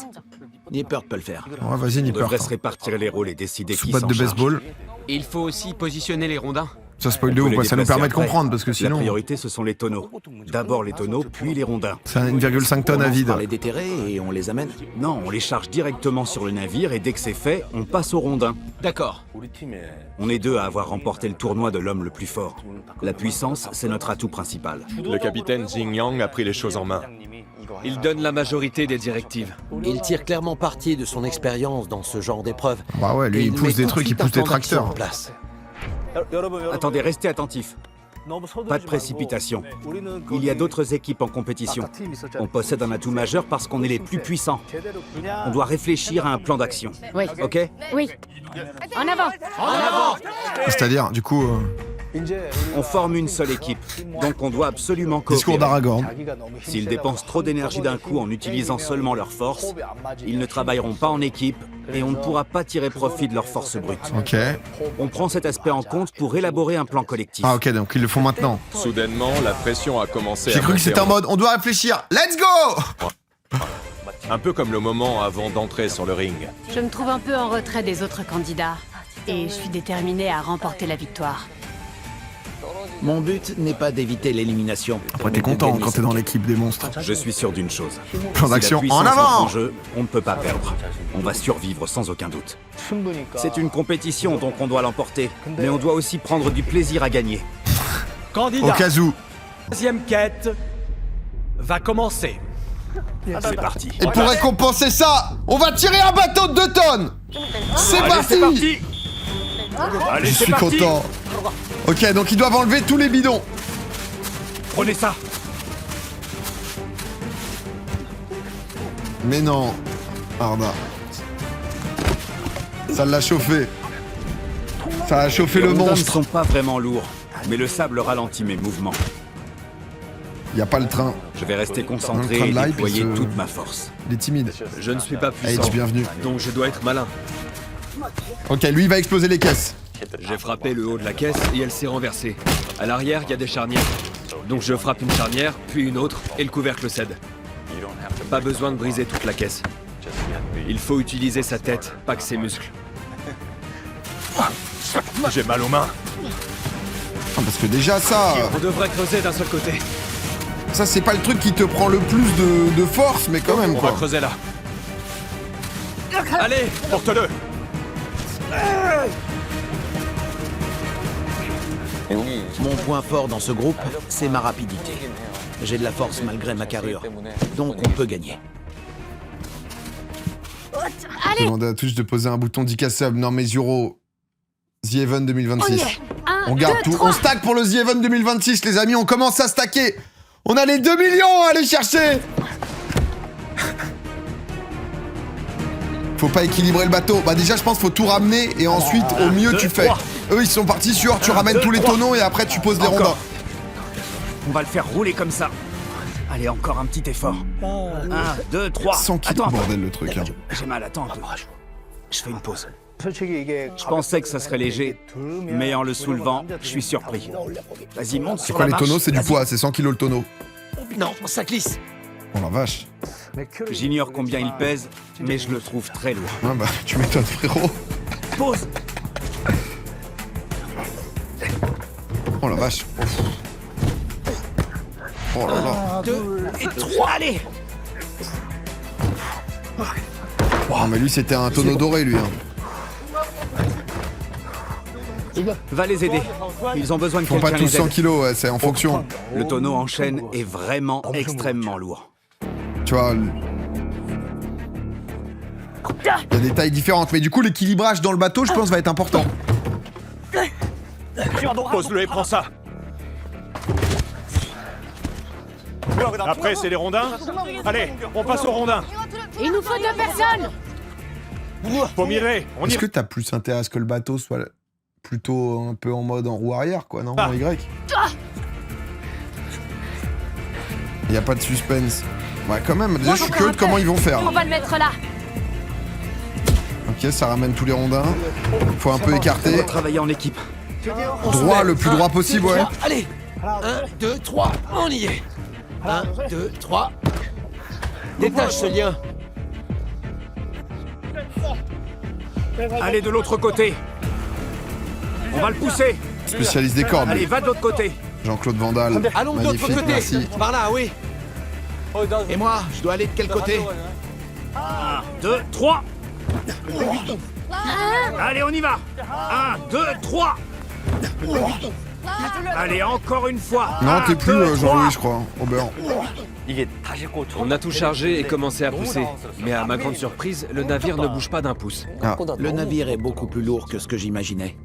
Nippert peut le faire. Ouais, vas-y, On Nippert. devrait se répartir les rôles et décider Sous qui botte s'en de charge. baseball. Il faut aussi positionner les rondins. Ça spoil de On peut ouf, les quoi. Ça nous déplacer permet de après. comprendre, parce que La sinon... priorité, ce sont les tonneaux. D'abord les tonneaux, puis les rondins. C'est 1,5 tonnes à vide. Par les déterrer et on les amène. Non, on les charge directement sur le navire et dès que c'est fait, on passe aux rondins. D'accord. On est 2 à avoir remporté le tournoi de l'homme le plus fort. La puissance, c'est notre atout principal. Le capitaine Jing Yang a pris les choses en main. Il donne la majorité des directives. Il tire clairement parti de son expérience dans ce genre d'épreuve. Bah ouais, lui, Et il met pousse des tout de trucs, il suite pousse un des plan d'action tracteurs. en place. Attendez, restez attentifs. Pas de précipitation. Il y a d'autres équipes en compétition. On possède un atout majeur parce qu'on est les plus puissants. On doit réfléchir à un plan d'action. Oui. Ok? Oui. En avant! C'est-à-dire, du coup... On forme une seule équipe, donc on doit absolument Discours coopérer. d'Aragorn. S'ils dépensent trop d'énergie d'un coup en utilisant seulement leurs forces, ils ne travailleront pas en équipe et on ne pourra pas tirer profit de leur force brute. Ok. On prend cet aspect en compte pour élaborer un plan collectif. Ah ok, donc ils le font maintenant. Soudainement, la pression a commencé à J'ai cru que monter c'était en mode, on doit réfléchir. Let's go! Un peu comme le moment avant d'entrer sur le ring. Je me trouve un peu en retrait des autres candidats. Et je suis déterminée à remporter la victoire. Mon but n'est pas d'éviter l'élimination. Après, t'es mais de content gagner quand cette t'es dans guerre. l'équipe des monstres. Je suis sûr d'une chose. Plan Si la d'action puissance en entre avant! en jeu, on ne peut pas perdre. On va survivre sans aucun doute. C'est une compétition, donc on doit l'emporter. Mais on doit aussi prendre du plaisir à gagner. Au Candidat, cas où. deuxième quête va commencer. C'est parti. Et pour récompenser ça, on va tirer un bateau de 2 tonnes! C'est parti! Allez, Je c'est suis parti. content. Ok, donc ils doivent enlever tous les bidons. Prenez ça. Mais non. Arda. Ça l'a chauffé. Ça a chauffé Les le rondins ne monstre. sont pas vraiment lourds, mais le sable ralentit mes mouvements. Y a pas le train. Je vais rester Dans le concentré train et de live, déployer il se- toute ma force. Il est timide. Je ne suis pas puissant, H, bienvenue. donc je dois être malin. Ok, lui il va exploser les caisses. J'ai frappé le haut de la caisse et elle s'est renversée. À l'arrière, il y a des charnières. Donc je frappe une charnière, puis une autre, et le couvercle cède. Pas besoin de briser toute la caisse. Il faut utiliser sa tête, pas que ses muscles. J'ai mal aux mains. Ah, parce que déjà ça, On devrait creuser d'un seul côté. ça c'est pas le truc qui te prend le plus de force, mais quand même On va quoi. creuser là. Allez, Porte-le. Mon point fort dans ce groupe, c'est ma rapidité. J'ai de la force malgré ma carrure. Donc on peut gagner. Demandez à Twitch de poser un bouton 10K sub. Non mais Zuro, The Event 2026. On garde tout. On stack pour le The Event 2026 les amis, on commence à stacker. On a les 2 millions à aller chercher. Faut pas équilibrer le bateau. Bah déjà je pense faut tout ramener et ensuite au mieux tu fais. Eux ils sont partis sur tu ramènes tous les tonneaux et après tu poses les rondins. On va le faire rouler comme ça. Allez, encore un petit effort. 1, 2, 3. 100 kilos Attends, bordel le truc hein. j'ai mal, attends un peu. Je fais une pause. Je pensais que ça serait léger, mais en le soulevant, je suis surpris. Vas-y, monte C'est sur quoi la les tonneaux? marche. C'est du Vas-y. poids, c'est 100 kilos le tonneau. Non, ça glisse. Oh la vache. J'ignore combien il pèse, mais je le trouve très lourd. Ah bah tu m'étonnes frérot. Pause. Oh la vache. Ouf. Oh là là. 2 et 3, allez. Oh mais lui c'était un tonneau doré lui hein. Va les aider. Ils ont besoin de Ils font pas quelqu'un tous les 100 aide. kilos, ouais, c'est en fonction. Le tonneau en chaîne est vraiment extrêmement lourd. Tu vois... Il y a des tailles différentes, mais du coup, l'équilibrage dans le bateau, je pense, va être important. Pose-le et prends ça. Après, c'est les rondins. Allez, on passe aux rondins. Il nous faut 2 personnes. Faut mirer, on y Est-ce que t'as plus intérêt à ce que le bateau soit plutôt un peu en mode en roue arrière, quoi, non? En Y. Il y a pas de suspense. Ouais, quand même. Déjà, je suis curieux de comment ils vont faire. On va le mettre là. Ok, ça ramène tous les rondins. Faut un peu écarter. Travailler en équipe. Droit, le plus droit possible, ouais. Allez 1, 2, 3, on y est. 1, 2, 3. Détache ce lien. Allez de l'autre côté. On va le pousser. Spécialiste des cordes. Allez, va de l'autre côté. Jean-Claude Vandal. Allons de l'autre Magnifique, côté. merci. Par là, oui. Et moi, je dois aller de quel côté? 1, 2, 3. Allez, on y va. 1, 2, 3. Allez, encore une fois. Non, t'es plus Jean-Louis, je crois. Au beurre. On a tout chargé et commencé à pousser. Mais à ma grande surprise, le navire ne bouge pas d'un pouce. Ah. Le navire est beaucoup plus lourd que ce que j'imaginais.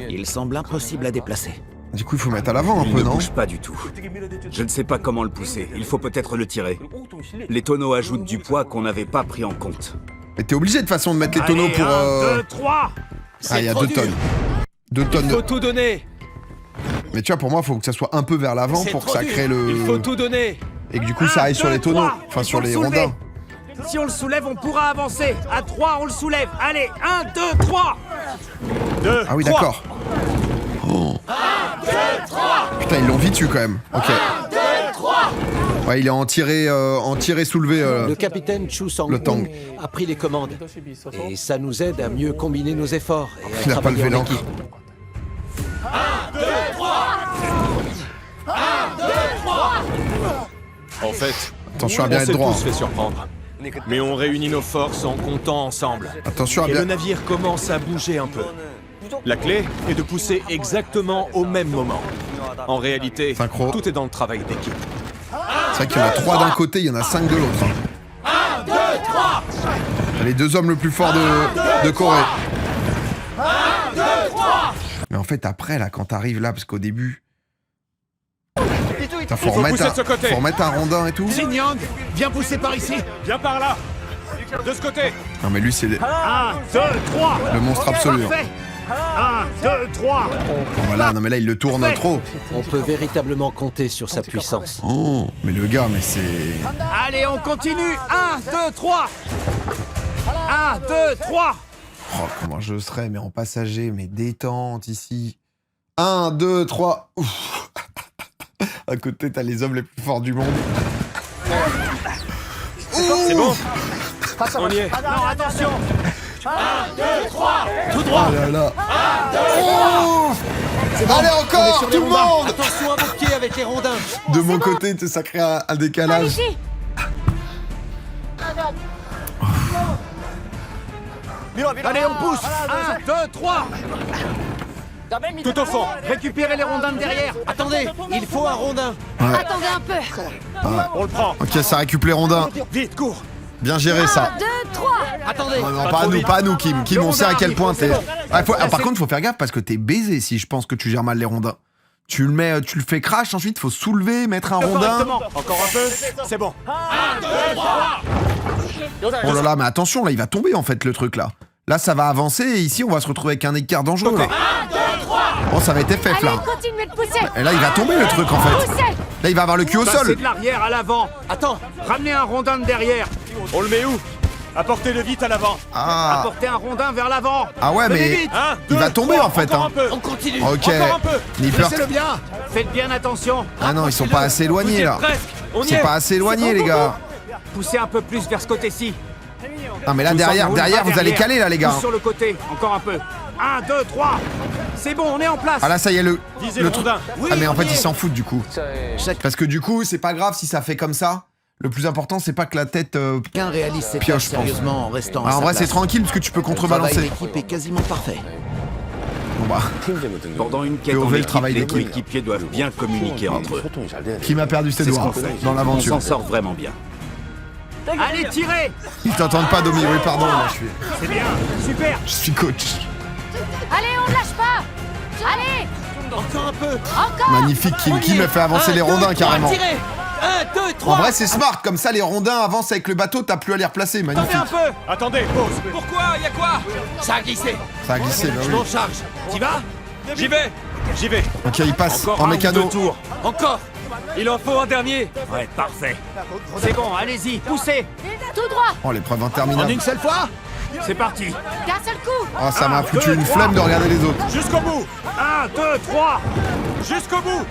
Il semble impossible à déplacer. Du coup, il faut mettre à l'avant un Il peu, ne non? bouge pas du tout. Je ne sais pas comment le pousser. Il faut peut-être le tirer. Les tonneaux ajoutent du poids qu'on n'avait pas pris en compte. Mais t'es obligé de toute façon de mettre les tonneaux pour... 1, 2, 3. Ah, il y a 2 tonnes. 2 tonnes Il faut de... tout donner. Mais tu vois, pour moi, il faut que ça soit un peu vers l'avant pour que ça crée le... Il faut tout donner. Et que du coup, ça aille sur les tonneaux. Enfin, sur les rondins. Si on le soulève, on pourra avancer. À 3, on le soulève. Allez, 1, 2, 3. 2, Ah oui, d'accord. Oh. Putain, ils l'ont vite eu quand même. Ok. Ouais, il est en tiré soulevé. Le capitaine Chu le Tang. Sang-hoon a pris les commandes. Et ça nous aide à mieux combiner nos efforts. Et à Il a pas travailler levé en l'encre. équipe. 1, 2, 3. 1, 2, 3. En fait, Attention à on bien être s'est droit. tous fait surprendre. Mais on réunit nos forces en comptant ensemble. Attention à Et bien... le navire commence à bouger un peu. La clé est de pousser exactement au même moment. En réalité, Synchro. tout est dans le travail d'équipe. C'est vrai qu'il y en a 3 d'un côté, il y en a 5 de l'autre. 1, 2, 3. Les 2 hommes le plus fort de Corée. 1, 2, 3. Mais en fait, après, là, quand t'arrives là, parce qu'au début... Putain, faut Il faut pousser de ce faut côté. remettre un rondin et tout. Xinjiang, viens pousser par ici. Viens par là. De ce côté. Non, mais lui, c'est 1, 2, 3. le monstre absolu. hein. Parfait. 1, 2, 3. Bon, bah là, non, mais là, il le tourne trop. On peut véritablement compter sur sa puissance. Oh, mais le gars, mais c'est... Allez, on continue. 1, 2, 3. 1, 2, 3. Oh, comment je serais, mais en passager, mais détente ici. 1, 2, 3. Ouf. À côté, t'as les hommes les plus forts du monde. C'est bon. On y est. Non, attention. 1, 2, 3. Tout droit. Oh là là. 1, 2, 3. Allez, encore, tout le monde. Attention à vos pieds avec les rondins. De mon côté, ça crée un décalage. Allez-y. Allez, on pousse. 1, 2, 3. Tout au fond. Récupérez les rondins de derrière. Attendez, il faut un rondin. Attendez un peu. On le prend. Ok, ça récupère les rondins. Vite, cours. Bien géré, ça. 2, 3. Attendez. Non, non, trop pas vite. nous, Kim. Kim, on sait à quel point t'es... par contre, faut faire gaffe parce que t'es baisé si je pense que tu gères mal les rondins. Tu le fais crash, ensuite faut soulever, mettre un rondin. Encore un peu. C'est bon. 1, 2, 3. Oh là là, mais attention, là, il va tomber en fait le truc là. Là, ça va avancer et ici, on va se retrouver avec un écart dangereux là. 1, 2, 3. Oh, ça va être FF Allez, là. continuez de pousser. Et là, il va tomber le truc en fait. Poussez. Là, il va avoir le cul au Passez sol. de l'arrière à l'avant. Attends, Ramenez un rondin de derrière. On le met où? Apportez-le vite à l'avant. Ah, Apportez un rondin vers l'avant. ah ouais, Venez mais vite. 1, il va tomber en fait. Encore Hein. un peu. on continue. Ok. Encore un peu. Nipper. Laissez-le bien. Faites bien attention. Ah non, ils sont pas assez Vous y éloignés êtes là. presque. On y C'est est. pas assez éloigné les gars. Poussez un peu plus vers ce côté-ci. Non mais là derrière, vous allez caler là les gars. Pousse sur le côté. Encore un peu. 1, 2, 3. C'est bon, on est en place. Ah là ça y est Visez le le truc. rondin. Ah mais en fait on y ils est. s'en foutent du coup. Parce que du coup c'est pas grave si ça fait comme ça. Le plus important c'est pas que la tête Qu'un réalise cette Pioche, tâche je pense. sérieusement en restant Ah, à en sa vrai c'est place. tranquille parce que tu peux Le travail contrebalancer. d'équipe est quasiment parfait. Bon bah, Pendant une quête POV, en le équipe, travail les d'équipe. coéquipiers doivent bien communiquer entre eux. qui m'a perdu ses C'est ce doigts qu'on fait. dans On l'aventure. s'en sort vraiment bien. Allez, tirez! Ils t'entendent pas, Domi. Oui, pardon, là, je suis... C'est bien, super! Je suis coach. Allez, on ne lâche pas. Allez. Encore un peu! Encore. Magnifique, Kim a fait avancer les rondins, carrément. Tirez! 1, 2, 3! En vrai, c'est smart. Comme ça, les rondins avancent avec le bateau, t'as plus à les replacer. Magnifique. Un peu! Attendez, pause. Pourquoi? Y'a quoi? Ça a glissé! Ça a glissé, bah Je oui. m'en charge. T'y vas? J'y vais. J'y vais. Ok, il passe Encore en un ou mécano. deux tours. Encore! Il en faut un dernier. Ouais, parfait. C'est bon, allez-y, poussez! Tout droit. Oh, l'épreuve En interminable. une seule fois? C'est parti! D'un seul coup. Oh, ça m'a foutu une flemme de regarder les autres. Jusqu'au bout. 1, 2, 3! Jusqu'au bout.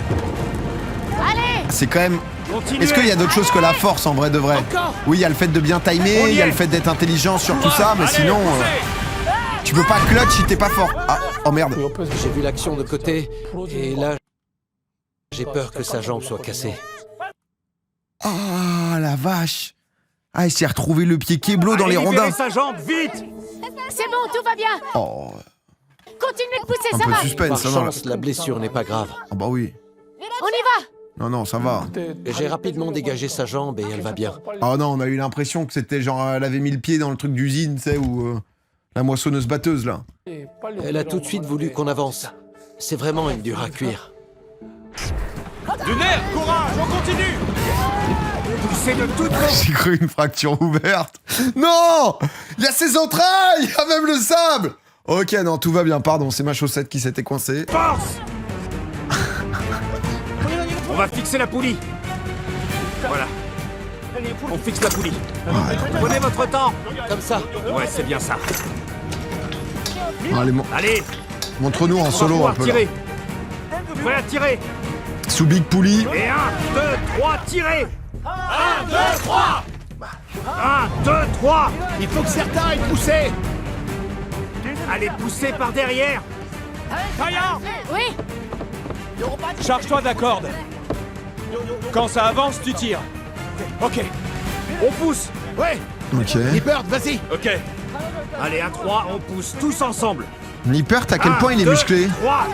Allez. C'est quand même... Continuez! Est-ce qu'il y a d'autres choses que la force, en vrai de vrai? Encore. Oui, il y a le fait de bien timer, il y a le fait d'être intelligent sur tout ça, mais Allez, sinon... poussez. Tu peux pas clutch si t'es pas fort. Ah, oh merde. J'ai vu l'action de côté, et là, j'ai peur que sa jambe soit cassée. Oh, la vache. Ah, il s'est retrouvé le pied Keblo dans les rondins. sa jambe, vite! C'est bon, tout va bien. Oh, Continuez de pousser, un ça peu va. de suspense, Par ça va. chance, la blessure n'est pas grave. Ah bah oui. On y va. Non, non, ça va. J'ai rapidement dégagé sa jambe et elle va bien. Ah non, on a eu l'impression que c'était genre, elle avait mis le pied dans le truc d'usine, tu sais, ou la moissonneuse batteuse, là. Elle a tout de suite voulu qu'on avance. C'est vraiment une dure à cuire. Du nerf. Courage. On continue. Poussez de toute J'ai cru une fracture ouverte. Non! Il y a ses entrailles! Il y a même le sable! Ok, non, tout va bien, pardon, c'est ma chaussette qui s'était coincée. force! On va fixer la poulie. Voilà. On fixe la poulie. Prenez votre temps. Comme ça. Ouais, c'est bien ça. Allez, Allez, montre-nous en solo un peu, là. tirer. Prêt à tirer. Sous Big Poulie. Et 1, 2, 3, tirez. 1, 2, 3. 1, 2, 3. Il faut que certains aillent pousser. Allez, poussez par derrière. Kaya, Oui. charge-toi de la corde. Quand ça avance, tu tires. Ok. On pousse. Ouais. Ok. Bird, vas-y. Ok. Allez, à 3, on pousse tous ensemble. Nippert, à quel point il est musclé? 3.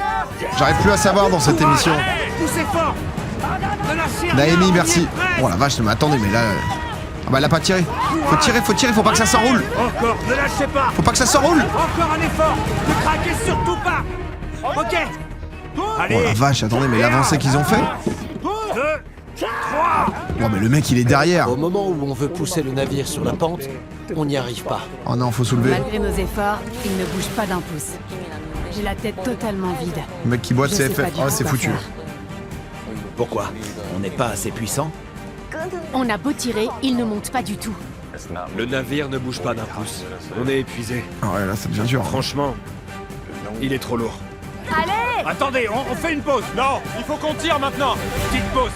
J'arrive plus à savoir dans cette émission. Allez, poussez fort. Ne lâchez rien, Naomi, on y merci. est presque. Oh la vache, mais attendez, mais là... Ah bah elle a pas tiré. Faut tirer, faut pas que ça s'enroule. Encore, ne lâchez pas. Faut pas que ça s'enroule. Encore un effort. Ne craquez surtout pas. Ok. Allez. Oh la vache, attendez, mais l'avancée qu'ils ont fait. 2, 3. Oh mais le mec il est derrière. Au moment où on veut pousser le navire sur la pente, on n'y arrive pas. Oh non, faut soulever. Malgré nos efforts, il ne bouge pas d'un pouce. J'ai la tête totalement vide. Le mec qui boite Je sais CFF. pas du Oh tout c'est quoi foutu. faire. Pourquoi? On n'est pas assez puissant? On a beau tirer, il ne monte pas du tout. Le navire ne bouge pas d'un pouce. On est épuisé. Ah ouais là ça devient dur. Franchement, il est trop lourd. Allez. Attendez, on fait une pause. Non, il faut qu'on tire maintenant. Petite pause.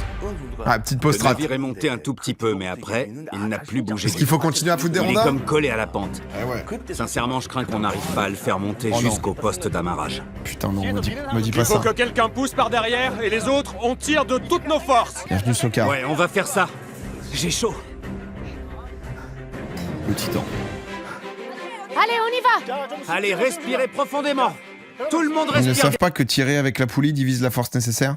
Ah petite pause Le strat. navire est monté un tout petit peu, mais après, il n'a plus bougé. Est-ce qu'il faut continuer à foutre des Il est rondins? comme collé à la pente. Ah ouais. Sincèrement, je crains qu'on n'arrive pas à le faire monter Oh non. jusqu'au poste d'amarrage. Putain non, me dis pas Il faut ça. que quelqu'un pousse par derrière et les autres, on tire de toutes nos forces. Bienvenue Sokar. Ouais, on va faire ça. J'ai chaud. Le titan. Allez, on y va. Allez, respirez profondément. Tout le monde Ils ne respire savent pas que tirer avec la poulie divise la force nécessaire.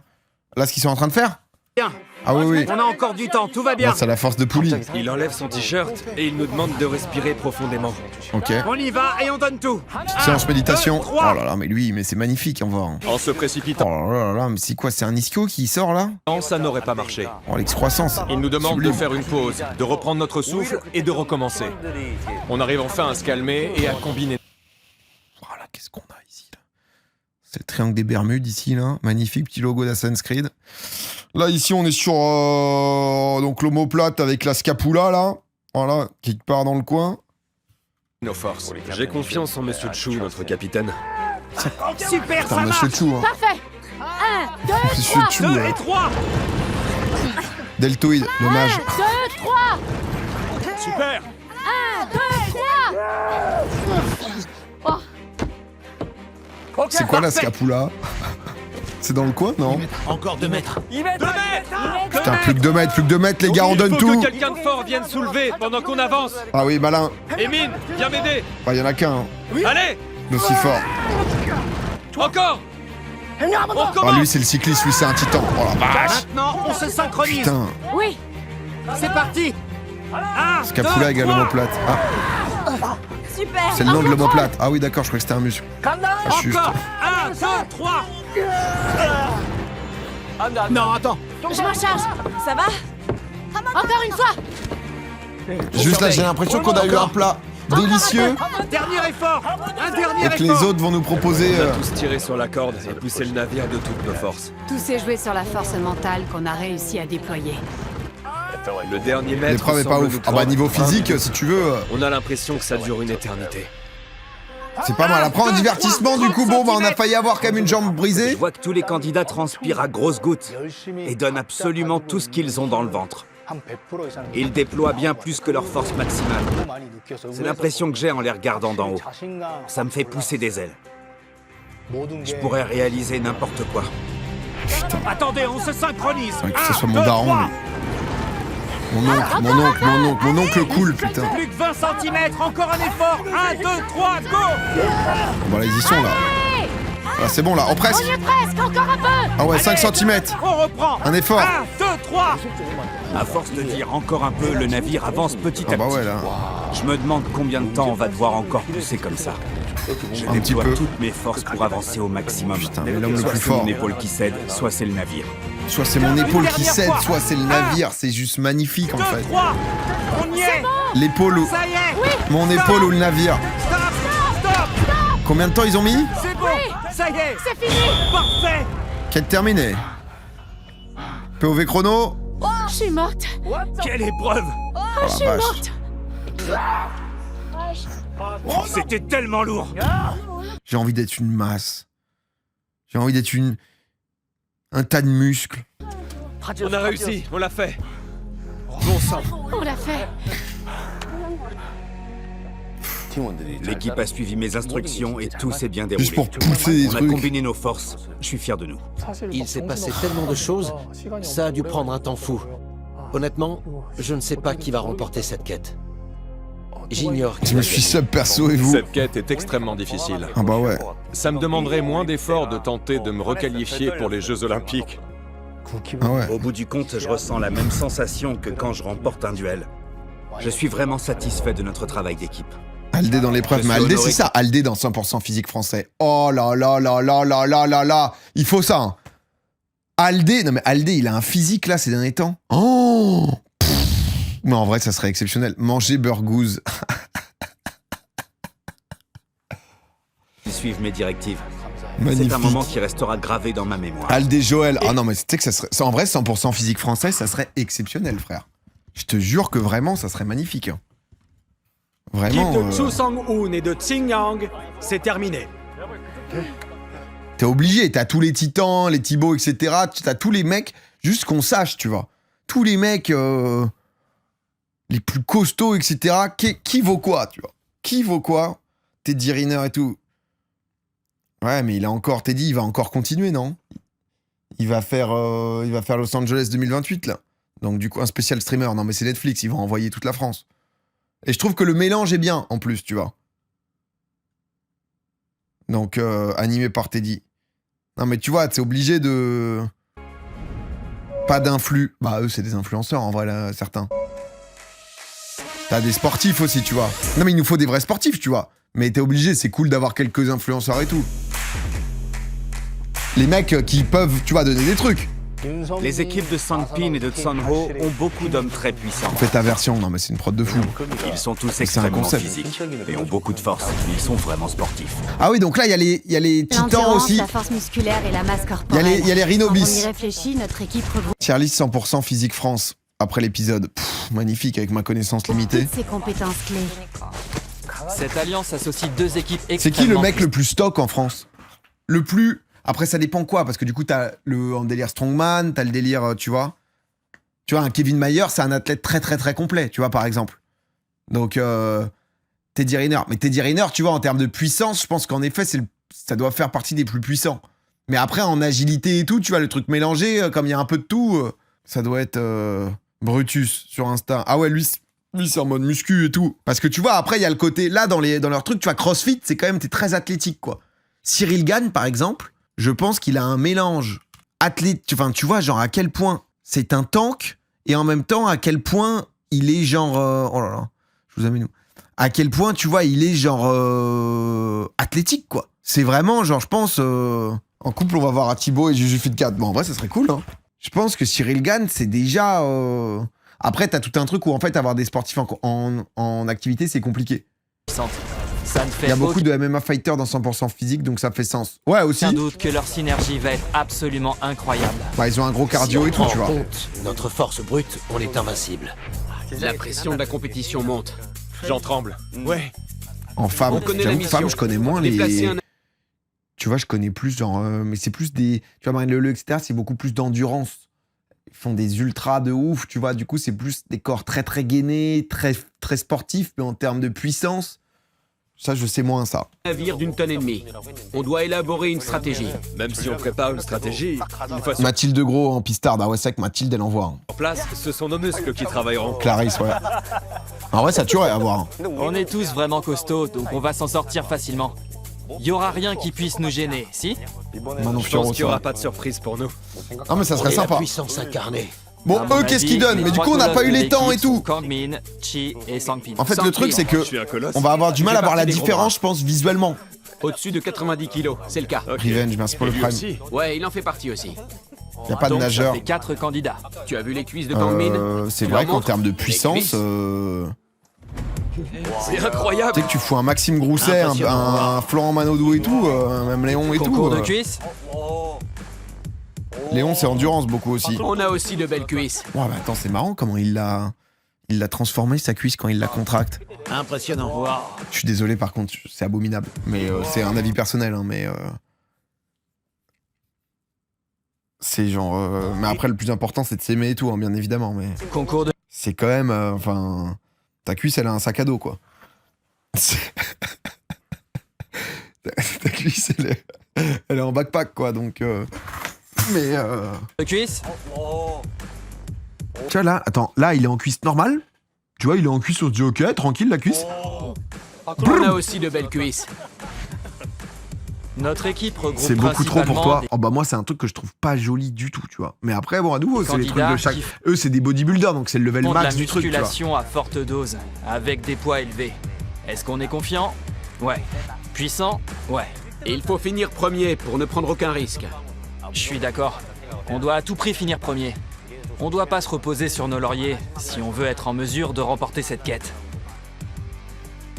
Là ce qu'ils sont en train de faire? bien. Ah oui oui. On a encore du temps, tout va bien. Là c'est la force de poulie. Il enlève son t-shirt et il nous demande de respirer profondément. Ok. On y va et on donne tout. Séance méditation. 2, Oh 3. là là mais lui mais c'est magnifique en voir. En se précipitant, Oh là là là mais c'est quoi? C'est un ischio qui sort là? ça n'aurait pas marché. Oh l'excroissance. Il nous demande Sublime. de faire une pause, de reprendre notre souffle et de recommencer. On arrive enfin à se calmer et à combiner. Voilà, qu'est-ce qu'on a ici là? C'est le triangle des Bermudes ici là, magnifique petit logo d'Assassin's Creed. Là ici on est sur donc l'omoplate avec la scapula là, voilà, qui part dans le coin. Nos forces. J'ai confiance en Monsieur Chu, notre capitaine. Super, Putain, ça Monsieur marche. Chou, hein. Parfait. 1, 2, Monsieur 3. Chou, 2 et 3. deltoïde, dommage. 2, 3. Super. 1, 2, 3. C'est quoi la scapula? C'est dans le coin, non? Encore 2 mètres. 2 mètres. Putain, plus que 2 mètres, les gars, on Il donne faut tout. que quelqu'un de fort vienne soulever pendant qu'on avance. Ah oui, malin. Emine, viens m'aider. Bah, y en a qu'un, hein, Allez, d'aussi fort. encore. On Ah, recommence. lui, c'est le cycliste, lui, c'est un titan. Oh la vache. Maintenant, on se synchronise. Putain. Oui. C'est parti. Scapula égale omoplate. Ah, Super. c'est le nom de l'omoplate. Ah oui, d'accord, je croyais que c'était un muscle. Ah, je suis juste- Encore 1, 2, 3. Non, attends. Je m'en charge. Ça va? Encore une fois. Juste là, j'ai l'impression qu'on a eu un plat délicieux Dernier effort. Un dernier et que les effort. autres vont nous proposer... On a tous tiré sur la corde et poussé le navire de toutes nos forces. Tout s'est joué sur la force mentale qu'on a réussi à déployer. Le dernier mètre L'épreuve est pas semble ouf. nous Ah bah prendre niveau 20 physique, minutes. si tu veux, On a l'impression que ça dure une éternité. c'est pas mal. Après en divertissement, du coup, bon, bah on a failli avoir quand même une jambe Je brisée. vois que tous les candidats transpirent à grosses gouttes et donnent absolument tout ce qu'ils ont dans le ventre. Ils déploient bien plus que leur force maximale. C'est l'impression que j'ai en les regardant d'en haut. Ça me fait pousser des ailes. Je pourrais réaliser n'importe quoi. Attendez, on se synchronise. Ouais, que ce soit mon daron, lui. Mon oncle cool, putain. Plus que 20 cm, encore un effort. 1, 2, 3, go. Bon là, ils y sont là. Ah, c'est bon là, on presse. On y est presque, encore un peu. Ah ouais, 5 cm. On reprend. Un effort. 1, 2, 3. À force de dire encore un peu, le navire avance petit à Ah bah petit. ouais là. Je me demande combien de temps on va devoir encore pousser comme ça. Je Un petit déploie peu. toutes mes forces pour avancer au maximum. Putain, mais l'homme le Soit plus c'est fort. mon épaule qui cède, soit c'est le navire. Soit c'est mon épaule qui cède, soit c'est le navire. C'est juste magnifique en 2, fait. 3. On y est. L'épaule ou... Ça y est. Mon épaule ou le navire. Stop. Stop. Combien de temps ils ont mis? C'est bon. Ça y est. C'est fini. Parfait. Quête terminée. POV chrono. Je suis morte. Quelle épreuve. Oh la vache. Oh, c'était tellement lourd. J'ai envie d'être une masse. J'ai envie d'être un tas de muscles. On a réussi, on l'a fait. Bon sang. On l'a fait. L'équipe a suivi mes instructions et tout s'est bien déroulé. Juste pour pousser des On a trucs. combiné nos forces. Je suis fier de nous. Il s'est passé tellement de choses, ça a dû prendre un temps fou. Honnêtement, je ne sais pas qui va remporter cette quête. J'ignore qui Je me va suis gagner. sub perso et vous. Cette quête est extrêmement difficile. Ah bah ouais. Ça me demanderait moins d'efforts de tenter de me requalifier pour les Jeux Olympiques. Ah ouais. Au bout du compte, je ressens la même sensation que quand je remporte un duel. Je suis vraiment satisfait de notre travail d'équipe. Aldé dans l'épreuve. Je Mais suis Aldé, honoré. c'est ça. Aldé dans 100% physique français. Oh là là là là là là là là. Il faut ça. Hein. Aldé, non mais Aldé, il a un physique là ces derniers temps. Oh. Pff. Mais en vrai, ça serait exceptionnel. Manger burgouze. Ils suivent mes directives. Magnifique. C'est un moment qui restera gravé dans ma mémoire. Aldé Joël. Ah non, mais tu sais que ça serait. En vrai, 100% physique français, ça serait exceptionnel, frère. Je te jure que vraiment, ça serait magnifique. Hein. Vraiment. L'équipe de Chu Sang-hoon et de Qingyang, c'est terminé. T'es obligé, t'as tous les titans, les Thibaut, etc. T'as tous les mecs, juste qu'on sache, tu vois. Tous les mecs les plus costauds, etc. Qui vaut quoi, tu vois. Qui vaut quoi? Teddy Riner et tout. Ouais, mais il a encore, Teddy, il va encore continuer, non? Il va faire Los Angeles 2028, là. Donc du coup, un spécial streamer. Non, mais c'est Netflix, ils vont envoyer toute la France. Et je trouve que le mélange est bien, en plus, tu vois. Donc, animé par Teddy. Non, mais tu vois, t'es obligé de... Pas d'influx. Bah, eux, c'est des influenceurs, en vrai, là, certains. T'as des sportifs aussi, tu vois. Non, mais il nous faut des vrais sportifs, tu vois. Mais t'es obligé, c'est cool d'avoir quelques influenceurs et tout. Les mecs qui peuvent, tu vois, donner des trucs. Les équipes de Sangpin et de Tsunho ont beaucoup d'hommes très puissants. Fais ta version, non mais c'est une prod de fou. Ils sont tous C'est un extrêmement concept. physiques et ont beaucoup de force. Ils sont vraiment sportifs. Ah oui, donc là, il y a les titans L'endurance, aussi. la force musculaire et la masse corporelle. Il y a les Rhinobis. Quand on y réfléchit, notre équipe regroupe Tier list 100% physique France. Après l'épisode. Pff, magnifique avec ma connaissance limitée. toutes ses compétences clés. Cette alliance associe deux équipes C'est extrêmement qui le mec puissantes. le plus stock en France? Le plus... Après, ça dépend quoi, parce que du coup, t'as le en délire strongman, t'as le délire, tu vois. Tu vois, un Kevin Mayer, c'est un athlète très très très complet, tu vois, par exemple. Donc, Teddy Riner. Mais Teddy Riner, tu vois, en termes de puissance, je pense qu'en effet, ça doit faire partie des plus puissants. Mais après, en agilité et tout, tu vois, le truc mélangé, comme il y a un peu de tout, ça doit être Brutus sur Insta. Ah ouais, lui, c'est en mode muscu et tout. Parce que tu vois, après, il y a le côté, là, dans leur truc, tu vois, CrossFit, c'est quand même, t'es très athlétique, quoi. Cyril Gane, par exemple, je pense qu'il a un mélange athlète, enfin, tu vois, genre à quel point c'est un tank et en même temps à quel point il est genre... oh là là, je vous amène où? À quel point, tu vois, il est genre... athlétique, quoi. C'est vraiment, genre, je pense... en couple, on va voir à Thibaut et Juju Fit 4. Bon, en vrai, ça serait cool, hein. Je pense que Cyril Gann, c'est déjà... Après, t'as tout un truc où, en fait, avoir des sportifs en activité, c'est compliqué. Ça ne fait Il y a beaucoup de MMA fighters dans 100% physique, donc ça fait sens. Ouais, aussi. Aucun doute que leur synergie va être absolument incroyable. Bah, ils ont un gros cardio Si et tout, on tu prend vois. en compte notre force brute, on est invincible. La pression de la compétition monte. J'en tremble. Ouais. En femme, On connaît la j'avoue, mission. femme, je connais moins Déplacer les... un- Tu vois, je connais plus, genre... mais c'est plus des... Tu vois, Marine Leleu, etc., c'est beaucoup plus d'endurance. Ils font des ultras de ouf, tu vois. Du coup, c'est plus des corps très, très gainés, très, très sportifs, mais en termes de puissance... Ça, je sais moins, ça. Navire d'une tonne et demie. On doit élaborer une stratégie. Même si on prépare une stratégie, une fois sur Mathilde Gros en pistarde. Ah ouais, c'est vrai que Mathilde, elle envoie. Hein. place, ce sont nos muscles qui travailleront. Clarisse, ouais. En vrai, ça tuerait à voir. Hein. On est tous vraiment costauds, donc on va s'en sortir facilement. Y aura rien qui puisse nous gêner, si? Manon Je Fiorot, pense qu'il n'y ça. aura pas de surprise pour nous. Non, mais ça serait Et la sympa. puissance incarnée. Bon, À mon eux, qu'est-ce avis, qu'ils donnent? les Mais du trois coup, on n'a pas eu colosses de les temps et l'équipe sont tout. Kangmin, Chi et Sangpin. En fait, le truc, c'est que Je suis un colosse. on va avoir du mal à voir la partie des gros différence, je pense, visuellement. Au-dessus de 90 kilos, c'est le cas. Revenge, merci pour le Lui prime. aussi. Ouais, il en fait partie aussi. Y a pas de Donc, nageur. ça fait 4 candidats. Tu as vu les cuisses de Kangmin? C'est Tu vrai leur qu'en montres termes de les puissance, cuisses C'est incroyable. tu sais que tu fous un Maxime Grousset, un Florent Manodou et tout, même Léon et Concours tout. de cuisses? Léon, c'est endurance beaucoup aussi. On a aussi de belles cuisses. Ouais, bah attends, c'est marrant comment il l'a transformé sa cuisse quand il la contracte. Impressionnant. Waouh. Je suis désolé, par contre, c'est abominable. Mais c'est un avis personnel, hein, mais c'est genre. Mais après, le plus important, c'est de s'aimer et tout, hein, bien évidemment. Mais Concours de... c'est quand même, enfin, ta cuisse, elle a un sac à dos, quoi. Ta cuisse, elle est en backpack, quoi. Donc, mais de cuisses? tu vois là, attends, là, il est en cuisse normale. Tu vois, il est en cuisse, on se dit ok, tranquille la cuisse. On a aussi de belles cuisses. Notre équipe regroupe C'est beaucoup trop pour principalement toi. des Oh bah moi c'est un truc que je trouve pas joli du tout, tu vois. Mais après bon à nouveau c'est les trucs candidats de chaque. qui Eux c'est des bodybuilders donc c'est le level font de la max du truc, tu vois. musculation à forte dose, avec des poids élevés. Est-ce qu'on est confiant? Ouais. Puissant? Ouais. Il faut finir premier pour ne prendre aucun risque. Je suis d'accord. On doit à tout prix finir premier. On doit pas se reposer sur nos lauriers si on veut être en mesure de remporter cette quête.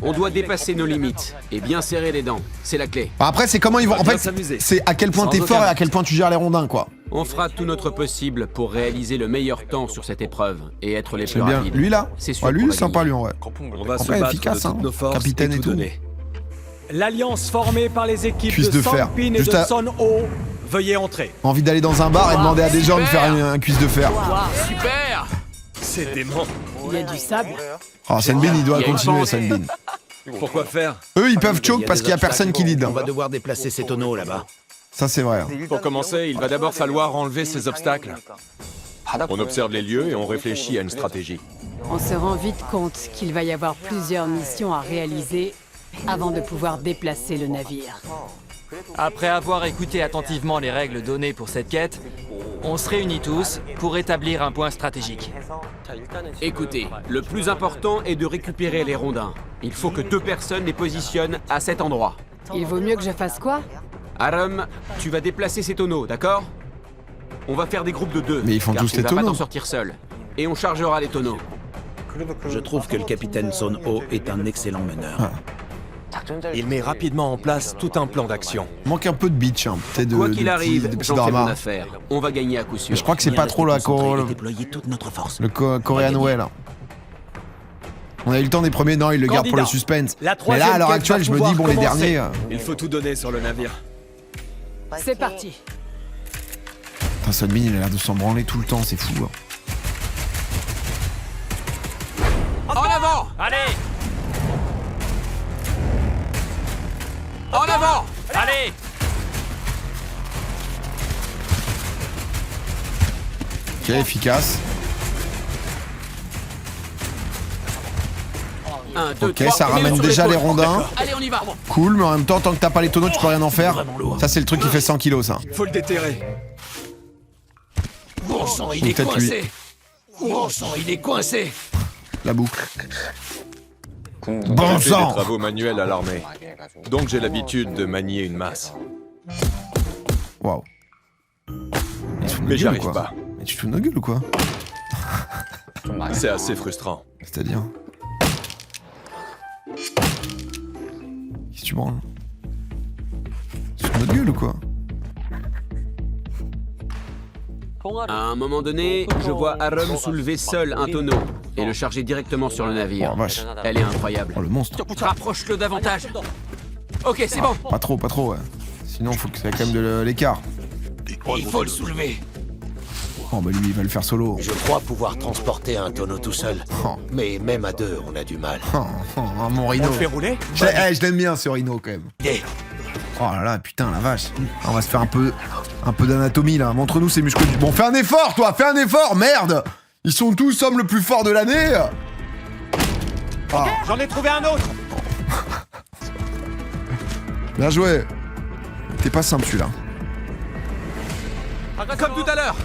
On doit dépasser nos limites et bien serrer les dents. C'est la clé. Bah, après c'est comment ils vont. On va En bien fait s'amuser. c'est à quel point Sans t'es aucun fort et à doute. quel point tu gères les rondins, quoi. On fera tout notre possible pour réaliser le meilleur temps sur cette épreuve et être les C'est plus bien. rapides. Lui là. C'est sûr Ouais, lui qu'on il va est sympa gagner. lui en vrai. On va se Après, battre efficace, de hein. toutes nos forces Capitaine et tout. donner. L'alliance formée par les équipes Cuisse de de fer. Sangpin et Juste de à- Son Ho, veuillez entrer. Envie d'aller dans un bar et demander à des gens de super. faire un cuisse de fer. Super! C'est dément. Il y a du sable. Ah Senbin il doit Il y a une continuer pente. Senbin. Pourquoi faire? Eux ils peuvent choke parce qu'il y a personne qui lead. On va devoir déplacer ces tonneaux là-bas. Ça c'est vrai. Pour commencer, il va d'abord falloir enlever ces obstacles. On observe les lieux et on réfléchit à une stratégie. On se rend vite compte qu'il va y avoir plusieurs missions à réaliser avant de pouvoir déplacer le navire. Après avoir écouté attentivement les règles données pour cette quête, on se réunit tous pour établir un point stratégique. Écoutez, le plus important est de récupérer les rondins. Il faut que 2 personnes les positionnent à cet endroit. Il vaut mieux que je fasse quoi? Arum, tu vas déplacer ces tonneaux, d'accord? On va faire des groupes de 2. Mais ils font car tous tu les vas pas tonneaux. t'en sortir seul. Et on chargera les tonneaux. Je trouve que le capitaine Son Ho est un excellent meneur. Il met rapidement en place tout un plan d'action. Manque un peu de beach, hein. Peut-être de Quoi qu'il arrive, des petits j'en fais mon dramas. affaire. On va gagner à coup sûr. Mais je crois que c'est pas trop la Déployer toute notre force. le Korean Way là. On a eu le temps des premiers, non, ils le gardent pour le Candidat. suspense. La Mais troisième là, à l'heure quête actuelle, va je me dis, pouvoir bon, les commencer. derniers. Il faut tout donner sur le navire. C'est parti. Putain, Sunbeam, il a l'air de s'en branler tout le temps, c'est fou. Hein. En avant! Allez! En avant! Allez! Ok, efficace. 1, 2, Ok, 3, ça on est ramène sur déjà l'épaule. les rondins. D'accord. Allez, on y va! Cool, mais en même temps, tant que t'as pas les tonneaux, tu peux rien en faire. Ça, c'est le truc qui fait 100 kilos, ça. Faut le déterrer. Bon sang, il Ou est peut-être lui. coincé. Bon sang, il est coincé. la boucle. J'ai fait des travaux manuels à l'armée. Donc j'ai l'habitude de manier une masse. Waouh. Mais j'y arrive pas. Mais tu te fous de nos gueules ou quoi? C'est assez frustrant. C'est-à-dire? Qu'est-ce que tu branles? Tu te fous de notre gueule ou quoi? À un moment donné, je vois Arum soulever seul un tonneau et le charger directement sur le navire. Oh, vache. Elle est incroyable. Oh, le monstre. Rapproche-le davantage. Ok, c'est bon. Pas trop, ouais. Sinon, faut que ça ait quand même de l'écart. Il faut le soulever. Oh, bah lui, il va le faire solo. Je crois pouvoir transporter un tonneau tout seul. Mais même à deux, on a du mal. Mon Rhino. On le fait rouler? Je l'aime bien, ce Rhino, quand même. Oh là là, putain, la vache. On va se faire un peu d'anatomie, là. Montre-nous ces muscles du... Bon, fais un effort, toi. Fais un effort, merde. Ils sont tous hommes le plus fort de l'année. Ah. J'en ai trouvé un autre. Bien joué. T'es pas simple, celui-là. Comme tout à l'heure.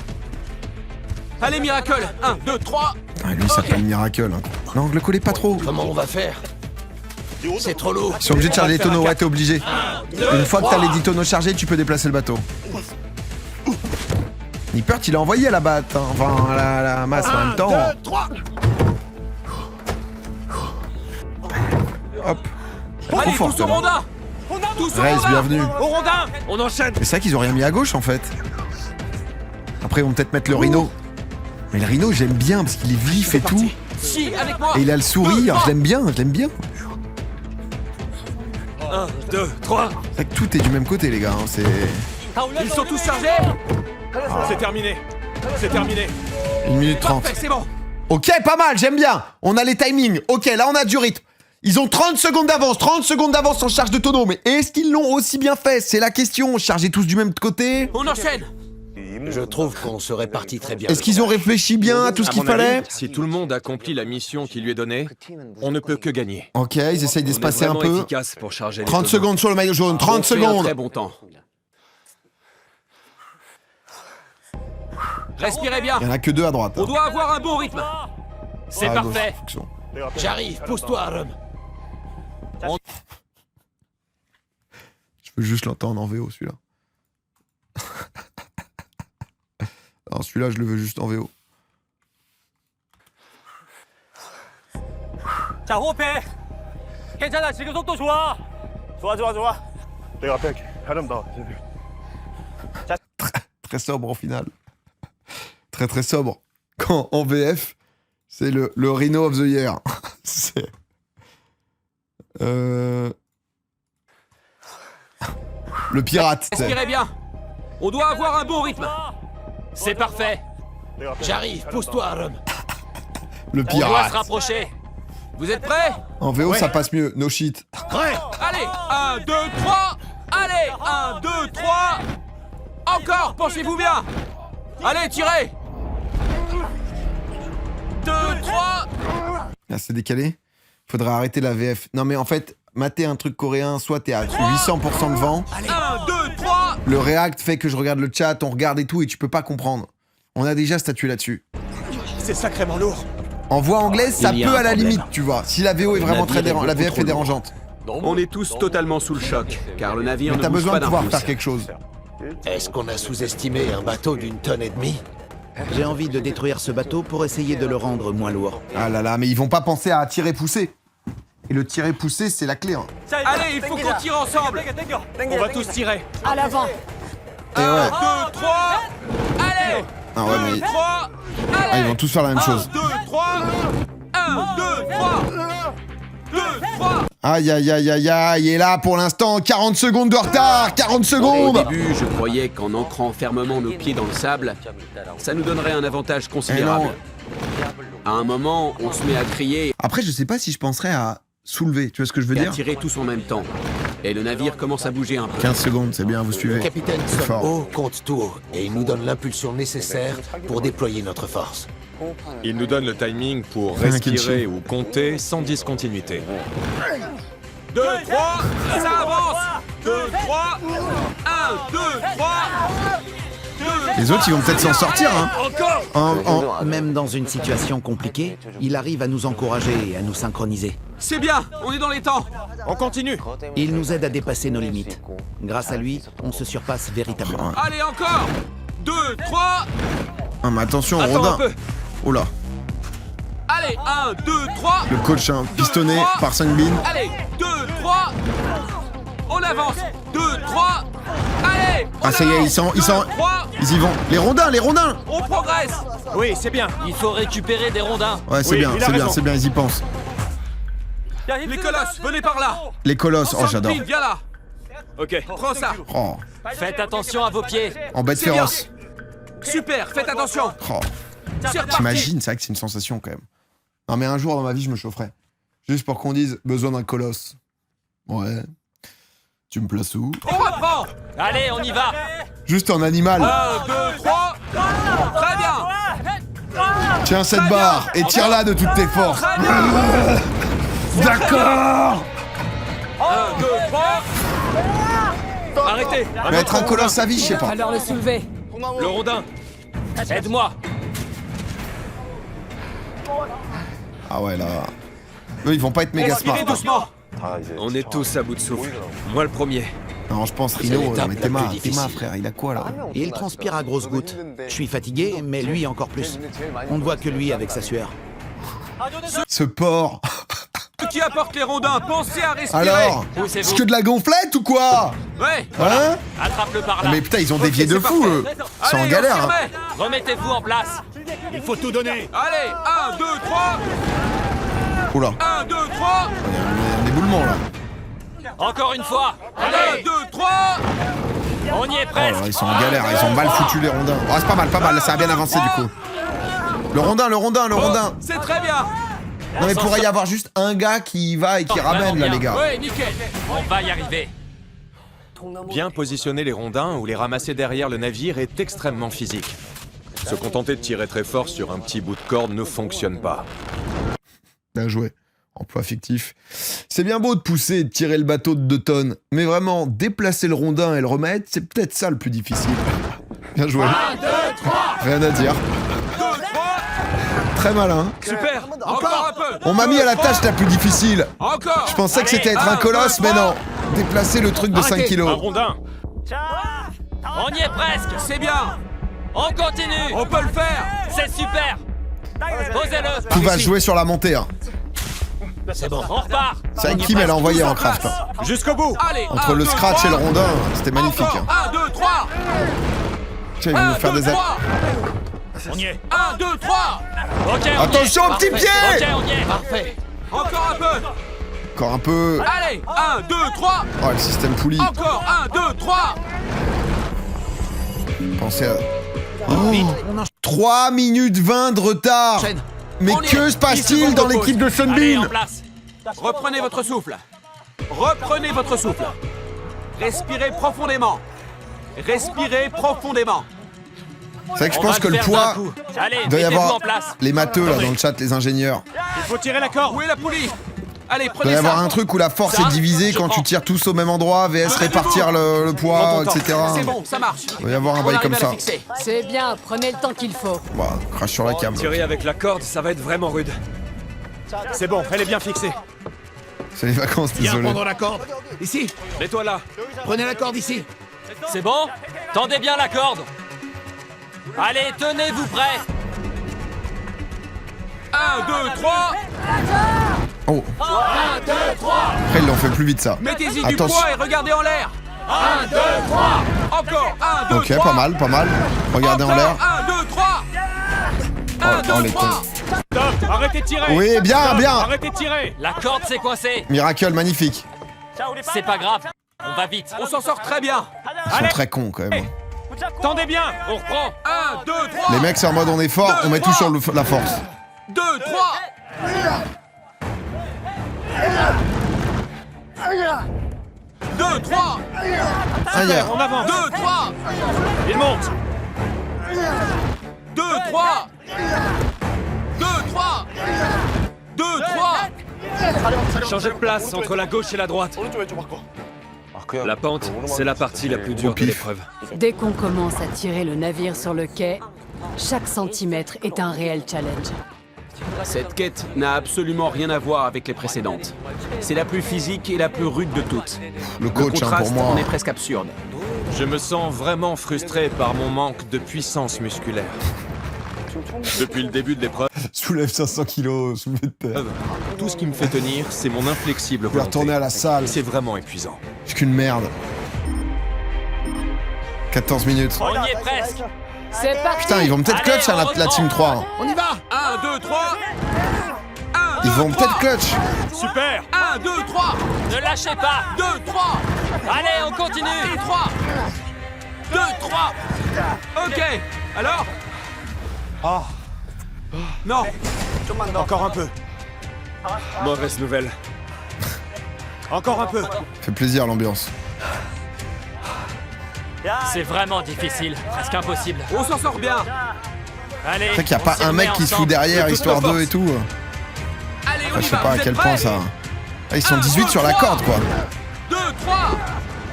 Allez, Miracle. 1, 2, 3. Ah, lui, il s'appelle Miracle. Hein. Non, le collez pas trop. Comment on va faire? C'est trop lourd. Ils sont obligés de charger les tonneaux, ouais, t'es obligé. Une fois que t'as les 10 tonneaux chargés, tu peux déplacer le bateau. Nippert, il a envoyé à la batte, hein. Enfin, la masse en même temps. 1, 2, 3. Hop. Allez, Trop tous fort, au rondin. Tous au Rez, rondin. bienvenue. Au rondin. On enchaîne. Mais c'est vrai qu'ils ont rien mis à gauche, en fait. Après, ils vont peut-être mettre le Rhino. Mais le Rhino, j'aime bien, parce qu'il est vif et tout. Si, avec moi. Et il a le sourire, je l'aime bien, 1, 2, 3. C'est vrai que tout est du même côté, les gars. Hein. C'est... Ils sont tous chargés. C'est terminé. C'est terminé. 1 minute 30. Parfait, c'est bon. Ok, pas mal, j'aime bien. On a les timings. Ok, là, on a du rythme. Ils ont 30 secondes d'avance. 30 secondes d'avance en charge de tonneau. Mais est-ce qu'ils l'ont aussi bien fait? C'est la question. Chargez tous du même côté. On enchaîne. Je trouve qu'on se répartit très bien. Est-ce qu'ils ont réfléchi bien à tout ce qu'il fallait? Si tout le monde accomplit la mission qui lui est donnée, on ne peut que gagner. Ok, ils essayent d'espacer un peu. Efficace pour charger 30 secondes sur le maillot jaune. 30 On fait un secondes. très bon temps. Respirez bien. Il y en a que 2 à droite. On doit avoir un bon rythme. C'est Ah, parfait. gauche. J'arrive, pousse-toi, Arum. Je veux juste l'entendre en VO, celui-là. Alors celui-là, je le veux juste en VO. 자, 호흡해. 괜찮아. 지금 속도 좋아. 좋아. 내가 앞에 할게. 가름 나와. Très sobre au final. Très sobre. Quand en VF, c'est le Rhino of the Year. C'est... Le pirate. Respirez bien. On doit avoir un bon rythme. C'est parfait. J'arrive, pousse-toi, Arum. Le On doit se pirate. rapprocher. Vous êtes prêts? En VO, ça passe mieux. No shit. Prêt. Allez, 1, 2, 3. Allez, 1, 2, 3. Encore, penchez-vous bien. Allez, tirez. 2, 3. Là, c'est décalé. Faudrait arrêter la VF. Non, mais en fait, mater un truc coréen, soit t'es à 800% de vent. 1, 2, 3. Le React fait que je regarde le chat, on regarde et tout, et tu peux pas comprendre. On a déjà statué là-dessus. C'est sacrément lourd. En voix anglaise, ça Il y a peut un à la problème. limite, tu vois. Si la VO est vraiment très dérangeante, la VF est dérangeante. On est tous totalement sous le choc, car le navire Mais ne t'as bouge besoin pas de d'un pouvoir pouce. faire quelque chose. Est-ce qu'on a sous-estimé un bateau d'1,5 tonne? J'ai envie de détruire ce bateau pour essayer de le rendre moins lourd. Ah là là, mais ils vont pas penser à tirer-pousser. Et le tirer-pousser, c'est la clé. Hein. Allez, il faut qu'on tire ensemble. On va tous tirer. À l'avant. 1, 2, 3. Allez. Ah ouais, mais 3. ah, ils vont tous faire la même 1, chose. 2, 3. 1, 2, 3. 2, 3. Aïe, aïe, aïe, aïe, aïe. Et là, pour l'instant, 40 secondes de retard. 40 Au secondes. début, je croyais qu'en ancrant fermement nos pieds dans le sable, ça nous donnerait un avantage considérable. À un moment, on se met à crier Après, je sais pas si je penserais à soulever. Tu vois ce que je veux et à dire? tirer tous en même temps. Et le navire commence à bouger un peu. 15 secondes, c'est bien, vous Le suivez. capitaine C'est fort. Son-Ho compte tout haut et il nous donne l'impulsion nécessaire pour déployer notre force. Il nous donne le timing pour Rien respirer qu'une ou compter sans discontinuité. 2, 3, ça avance. 2, 3. 1, 2, 3. 2, Les autres, ils vont peut-être s'en sortir, hein. Même dans une situation compliquée, il arrive à nous encourager et à nous synchroniser. C'est bien, on est dans les temps. On continue. Il nous aide à dépasser nos limites. Grâce à lui, on se surpasse véritablement. Allez, encore 2, 3. Ah, mais attention, Attends Rondin. un peu. Oh là. Allez, 1, 2, 3. Le coach, hein, pistonné par Sungbin. Allez, 2, 3. On avance. 2, 3. Allez, Ah, ça y est, ils y vont. Les rondins. on progresse. Oui, c'est bien. Il faut récupérer des rondins. Ouais, c'est Oui, bien, il a c'est bien, raison. c'est bien, ils y pensent. Les colosses, venez par là. Les colosses, oh, j'adore. Viens là. Ok. Prends ça. Oh, Faites attention à vos pieds. en bête C'est bien. féroce. Super, faites attention. Oh. C'est reparti. T'imagines, c'est vrai que c'est une sensation quand même. Non, mais un jour dans ma vie, je me chaufferais. Juste pour qu'on dise besoin d'un colosse. Ouais. Tu me places où? On reprend. Allez, on y va. Juste en animal. 1, 2, 3. Très bien. Tiens cette barre et tire-la de toutes tes forces. Très bien. D'accord. 1, 2, 3. Arrêtez. Mais être un colosse à vie, je sais pas. Alors le soulever. Le rondin. Aide-moi. Ah ouais, là. Eux, ils vont pas être méga smart. Respirez doucement. On est tous à bout de souffle. Moi le premier. Non, je pense C'est Rino, l'étape mais la Théma, plus difficile. frère, il a quoi là? Il transpire à grosses gouttes. Je suis fatigué, mais lui encore plus. On ne voit que lui avec sa sueur. Ce porc. Ceux qui apportent les rondins, pensez à respirer. Alors, Poussez-vous. c'est que de la gonflette ou quoi? Ouais. Hein? Attrape-le par là. Mais putain, ils ont dévié de fou, eux. Ils sont en Allez, galère, on s'y hein. remet. Remettez-vous en place. Il faut tout donner. Allez, 1, 2, 3. Oula, 1, 2, 3. il y a un éboulement là. Encore une fois. 1, 2, 3. On y est Oh presque. là, ils sont en galère, ils ont mal foutu les rondins. Oh, c'est pas mal, ça a bien avancé du coup. Le rondin. C'est très bien. Non mais pourrait y avoir juste un gars qui y va et qui ramène là bien. les gars. Ouais, nickel. On va y arriver. Bien positionner les rondins ou les ramasser derrière le navire est extrêmement physique. Se contenter de tirer très fort sur un petit bout de corde ne fonctionne pas. Bien joué. Emploi fictif. C'est bien beau de pousser et de tirer le bateau de 2 tonnes, mais vraiment, déplacer le rondin et le remettre, c'est peut-être ça le plus difficile. Bien joué. 1, 2, 3. Rien à dire. 2, 3. Très malin. Super. Encore un peu. On m'a mis à la tâche la plus difficile. Encore. Je pensais que c'était être un colosse, mais non. Déplacer le truc de 5 Un kilos. rondin. On y est presque. C'est bien. On continue. On peut le faire. C'est super. Posez-le. Tout va se jouer sur la montée. Hein. C'est bon. On repart. C'est avec Kim, elle a envoyé en craft. Hein. Jusqu'au bout. Allez. Entre le scratch et le rondin, c'était magnifique. Hein. 1, 2, 3. Tiens, ils vont nous faire des... On y est. 1, 2, 3. Ok, on y est. Attention au petit pied. Ok, on y est. Parfait. Encore un peu. Encore un peu... Allez. 1, 2, 3. Oh, le système poulie. Encore 1, 2, 3. Pensez à... Oh, 3 minutes 20 de retard. Enchaîne. Mais On y que est. se passe-t-il 10 secondes dans de l'équipe de Allez, Sunbeam? en place. Reprenez votre souffle. Reprenez votre souffle. Respirez profondément. Respirez profondément. C'est vrai que je On pense va que le faire poids... d'un coup. Allez, Il doit y mettez-vous avoir en place. les matheux là dans le chat, les ingénieurs. Il faut tirer la corde. Où est la poulie? Allez, Il doit prenez y avoir ça. un truc où la force Ça, est divisée je quand tu prends. tires tous au même endroit, VS répartir le poids, etc. C'est bon, ça marche. Il doit y avoir un On bail arrive comme à la ça. fixer. C'est bien, prenez le temps qu'il faut. Bah, crache sur la cam. Tirer avec la corde, ça va être vraiment rude. C'est bon, elle est bien fixée. C'est les vacances, Viens désolé. prendre la corde. Ici. Mets-toi là. Prenez la corde ici. C'est bon? Tendez bien la corde. Allez, tenez-vous prêts. 1, 2, 3. Oh, 1, 2, 3. après ils l'ont fait plus vite ça. Mettez-y du Attention. poids et regardez en l'air. 1, 2, 3. Encore. 1, 2, 3. Ok, pas mal. Regardez en l'air. 1, 2, 3. 1, Oh, 2, les 3. cons. Stop, arrêtez de tirer. Oui, bien, Stop, bien. Arrêtez de tirer. La corde s'est coincée. Miracle, magnifique. C'est pas grave. On va vite. On s'en sort très bien. Ils sont très cons quand même. Tendez bien. On reprend. 1, 2, 3. Les mecs, c'est en mode on est fort, on met tout sur la force. 2, 3. 2, 3. Ailleurs. On avance. 2, 3. Il monte. 2, 3. 2, 3. 2, 3. Changez de place entre la gauche et la droite. La pente, c'est la partie la plus dure de l'épreuve. Dès qu'on commence à tirer le navire sur le quai, chaque centimètre est un réel challenge. Cette quête n'a absolument rien à voir avec les précédentes. C'est la plus physique et la plus rude de toutes. Le coach, contraste pour moi. en est presque absurde. Je me sens vraiment frustré par mon manque de puissance musculaire. Depuis le début de l'épreuve, Soulève 500 kilos, soulevé de terre. tout ce qui me fait tenir, c'est mon inflexible Je vais volonté. retourner à la salle. C'est vraiment épuisant. Je suis qu'une merde. 14 minutes. On y est presque. C'est parti! Putain, ils vont peut-être clutch hein, la team 3. On y va 1, 2, 3 Ils vont peut-être clutch. Super! 1, 2, 3 Ne lâchez pas. 2, 3 Allez, on continue. 3 2, 3 Ok, alors Non! Encore un peu. Mauvaise nouvelle. Encore un peu. Fait plaisir l'ambiance. C'est vraiment difficile, presque impossible. on s'en sort bien. Allez. C'est vrai qu'il n'y a pas un mec qui se fout derrière, histoire d'eux et tout. Allez, on Enfin, y je sais va, pas à vous quel êtes point prêts ça... Ah, ils sont 18 sur la corde, quoi. 2, 3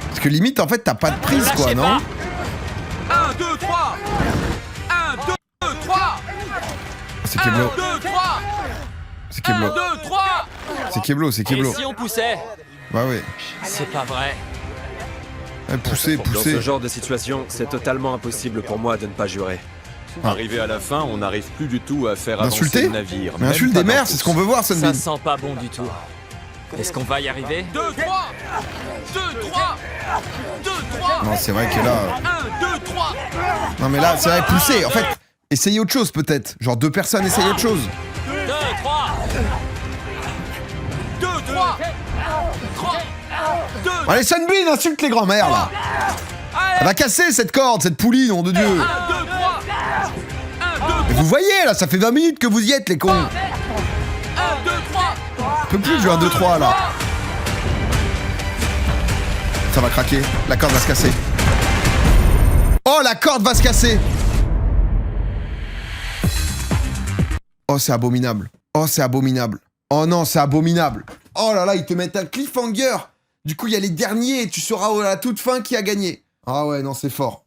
Parce que limite, en fait, t'as pas de prise, quoi, Lâchez non? pas. 1, 2, 3 1, 2, 3 C'est 1, Keblo. 2, 3 C'est 1, Keblo. 2, 3 C'est Keblo, c'est Et Keblo. si on poussait? Bah oui. C'est pas vrai. Poussez, Dans ce poussez. genre de situation, c'est totalement impossible pour moi de ne pas jurer. Arrivé à la fin, on n'arrive plus du tout à faire avancer D'insulter? le navire. Mais même insulte pas des dans mères, le c'est ce qu'on veut voir, Ça Sunbeam. sent pas bon du tout. Est-ce qu'on va y arriver? 2, 3 2, 3 2, 3 Non, c'est vrai que là... 1, 2, 3 Non, mais là, c'est vrai, poussez. En fait, essayez autre chose, peut-être. Genre 2 personnes, essayez autre chose. 2, 3. 2, 3 3 2 Allez, Sunbeam, insulte les grands-mères, là. Elle va casser cette corde, cette poulie, nom de Dieu. 1, 2, 3 1, 2, Mais vous voyez, là, ça fait 20 minutes que vous y êtes, les cons. 1, 2, 3 Je peux plus de jouer un 2-3, là. Ça va craquer. La corde va se casser. Oh, la corde va se casser. Oh, c'est abominable. Oh, c'est abominable. Oh non, c'est abominable. Oh là là, ils te mettent un cliffhanger. Du coup, il y a les derniers et tu sauras à la toute fin qui a gagné. Ah ouais, non, c'est fort.